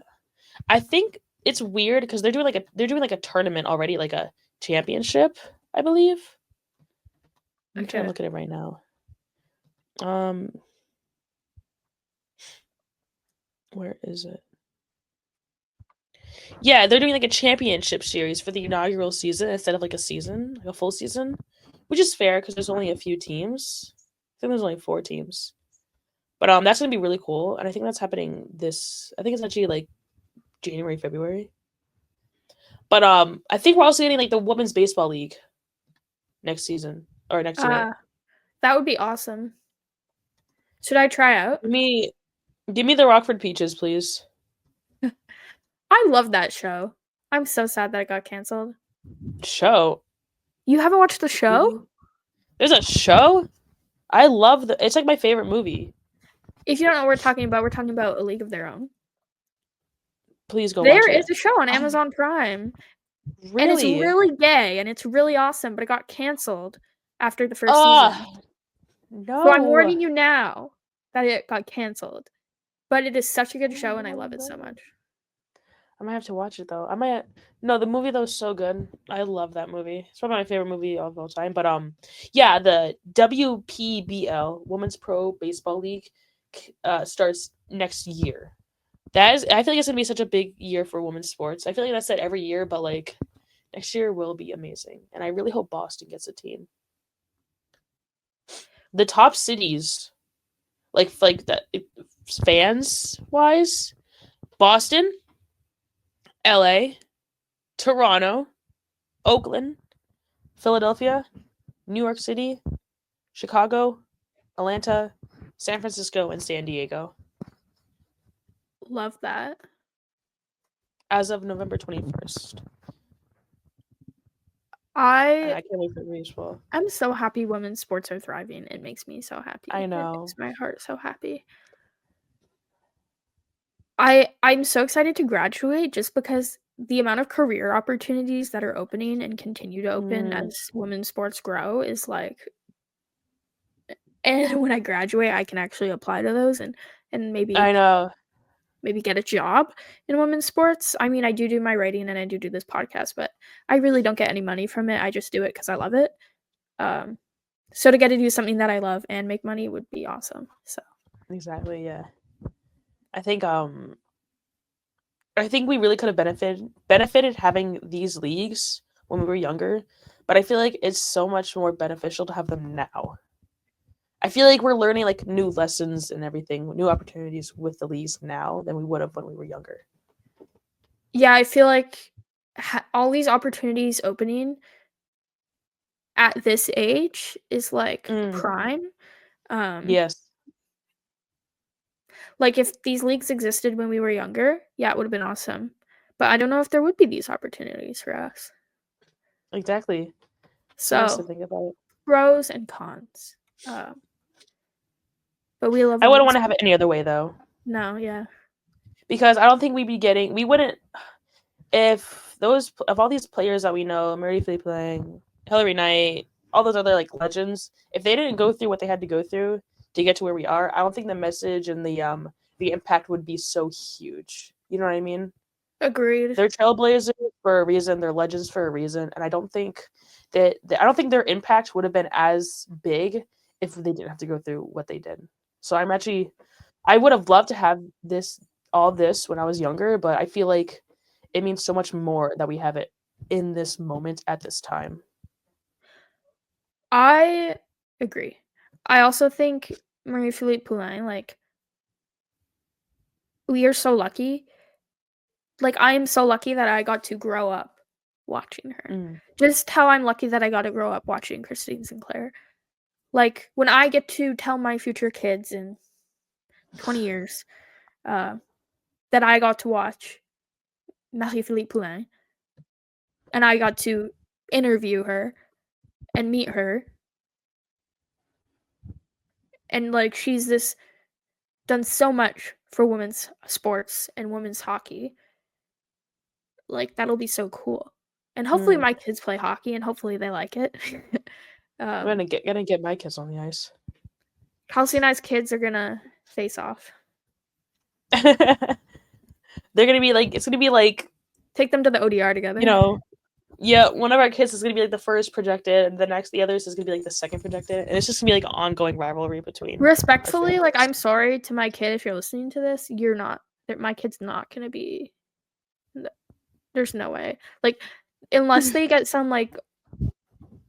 A: I think it's weird because they're doing like a tournament already, like a championship, I believe. I'm trying to look at it right now. Where is it? Yeah, they're doing like a championship series for the inaugural season instead of like a season, like a full season, which is fair because there's only a few teams. I think there's only 4 teams, but that's gonna be really cool, and I think that's happening I think it's actually like January, February. But I think we're also getting like the women's baseball league next season or next year.
B: That would be awesome. Should I try out?
A: Give me the Rockford Peaches, please.
B: I love that show. I'm so sad that it got canceled.
A: Show.
B: You haven't watched the show?
A: There's a show? I love it's like my favorite movie.
B: If you don't know what we're talking about A League of Their Own.
A: Please go watch
B: There
A: it.
B: is a show on Amazon Prime.
A: Really?
B: And it's really gay and it's really awesome, but it got canceled after the first season.
A: No.
B: So I'm warning you now that it got canceled. But it is such a good show and I love it so much.
A: I might have to watch it though. No, the movie though is so good. I love that movie. It's probably my favorite movie of all time. But yeah, the WPBL Women's Pro Baseball League starts next year. I feel like it's gonna be such a big year for women's sports. I feel like that's said every year, but like next year will be amazing. And I really hope Boston gets a team. The top cities, like that fans wise, Boston, LA, Toronto, Oakland, Philadelphia, New York City, Chicago, Atlanta, San Francisco, and San Diego.
B: Love that.
A: As of November 21st.
B: I
A: can't wait for baseball.
B: I'm so happy women's sports are thriving. It makes me so happy.
A: I know.
B: It makes my heart so happy. I'm so excited to graduate just because the amount of career opportunities that are opening and continue to open as women's sports grow is like, and when I graduate I can actually apply to those and maybe
A: I know.
B: Maybe get a job in women's sports. I mean, I do my writing and I do this podcast, but I really don't get any money from it. I just do it because I love it. So to get to do something that I love and make money would be awesome. So
A: exactly, yeah. I think we really could have benefited having these leagues when we were younger, but I feel like it's so much more beneficial to have them now. I feel like we're learning like new lessons and everything, new opportunities with the leagues now than we would have when we were younger.
B: Yeah, I feel like all these opportunities opening at this age is like prime.
A: Yes.
B: Like if these leagues existed when we were younger, yeah, it would have been awesome. But I don't know if there would be these opportunities for us.
A: Exactly.
B: So
A: nice to think about it.
B: Pros and cons. But we love.
A: I wouldn't want to have it any other way though.
B: No, yeah.
A: Because I don't think we wouldn't if all these players that we know, Mary Philippe playing, Hillary Knight, all those other like legends, if they didn't go through what they had to go through to get to where we are, I don't think the message and the impact would be so huge. You know what I mean?
B: Agreed.
A: They're trailblazers for a reason. They're legends for a reason, and I don't think their impact would have been as big if they didn't have to go through what they did. So I would have loved to have all this when I was younger, but I feel like it means so much more that we have it in this moment at this time.
B: I agree. I also think Marie-Philippe Poulin, like, we are so lucky. Like, I am so lucky that I got to grow up watching her. Just how I'm lucky that I got to grow up watching Christine Sinclair. Like, when I get to tell my future kids in 20 years that I got to watch Marie-Philippe Poulin and I got to interview her and meet her, and like she's done so much for women's sports and women's hockey. Like that'll be so cool. And hopefully my kids play hockey and hopefully they like it.
A: I'm gonna get my kids on the ice.
B: Kelsea and I's kids are gonna face off.
A: They're gonna be like, it's gonna be like,
B: take them to the ODR together.
A: You know, yeah, one of our kids is gonna be like the first projected, and the others is gonna be like the second projected, and it's just gonna be like an ongoing rivalry between.
B: Respectfully, like I'm sorry to my kid if you're listening to this. You're not. My kid's not gonna be. There's no way. Like, unless they get some like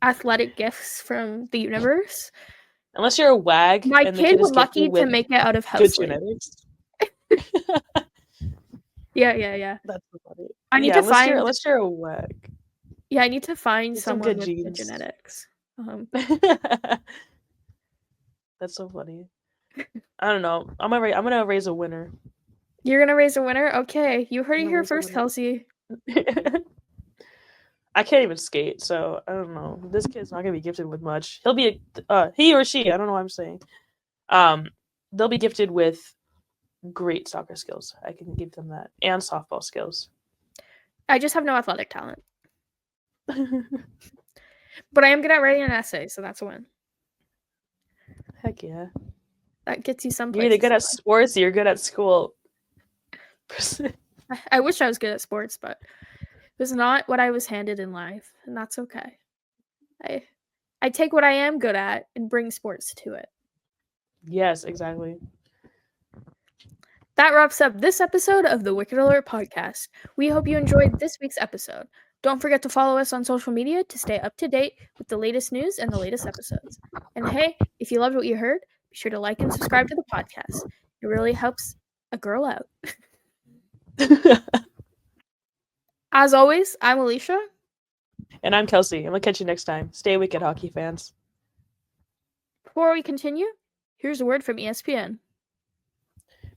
B: athletic gifts from the universe.
A: Unless you're a wag.
B: My kid was lucky to make it out of house.
A: Good genetics.
B: Yeah.
A: That's so funny.
B: I need to find.
A: Unless you're a wag.
B: Yeah, I need to find someone with
A: genes.
B: good genetics.
A: That's so funny. I don't know. I'm gonna raise a winner.
B: You're gonna raise a winner? Okay, you heard
A: I'm
B: it
A: gonna
B: here
A: raise a
B: first,
A: winner.
B: Kelsey.
A: I can't even skate, so I don't know. This kid's not gonna be gifted with much. He'll be he or she. I don't know what I'm saying. They'll be gifted with great soccer skills. I can give them that, and softball skills.
B: I just have no athletic talent, but I am good at writing an essay, so that's a win.
A: Heck yeah!
B: That gets you some
A: You're either
B: places.
A: good at sports or you're good at school.
B: I wish I was good at sports, but it was not what I was handed in life, and that's okay. I take what I am good at and bring sports to it.
A: Yes, exactly.
B: That wraps up this episode of the Wicked Alert podcast. We hope you enjoyed this week's episode. Don't forget to follow us on social media to stay up to date with the latest news and the latest episodes. And hey, if you loved what you heard, be sure to like and subscribe to the podcast. It really helps a girl out. As always, I'm Elisha.
A: And I'm Kelsea. And we'll catch you next time. Stay wicked, hockey fans.
B: Before we continue, here's a word from ESPN.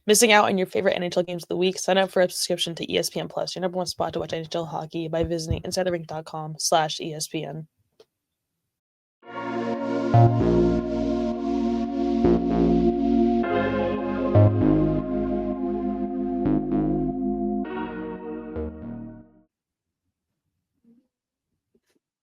A: Missing out on your favorite NHL games of the week? Sign up for a subscription to ESPN Plus, your #1 spot to watch NHL hockey by visiting InsideTheRink.com/ESPN.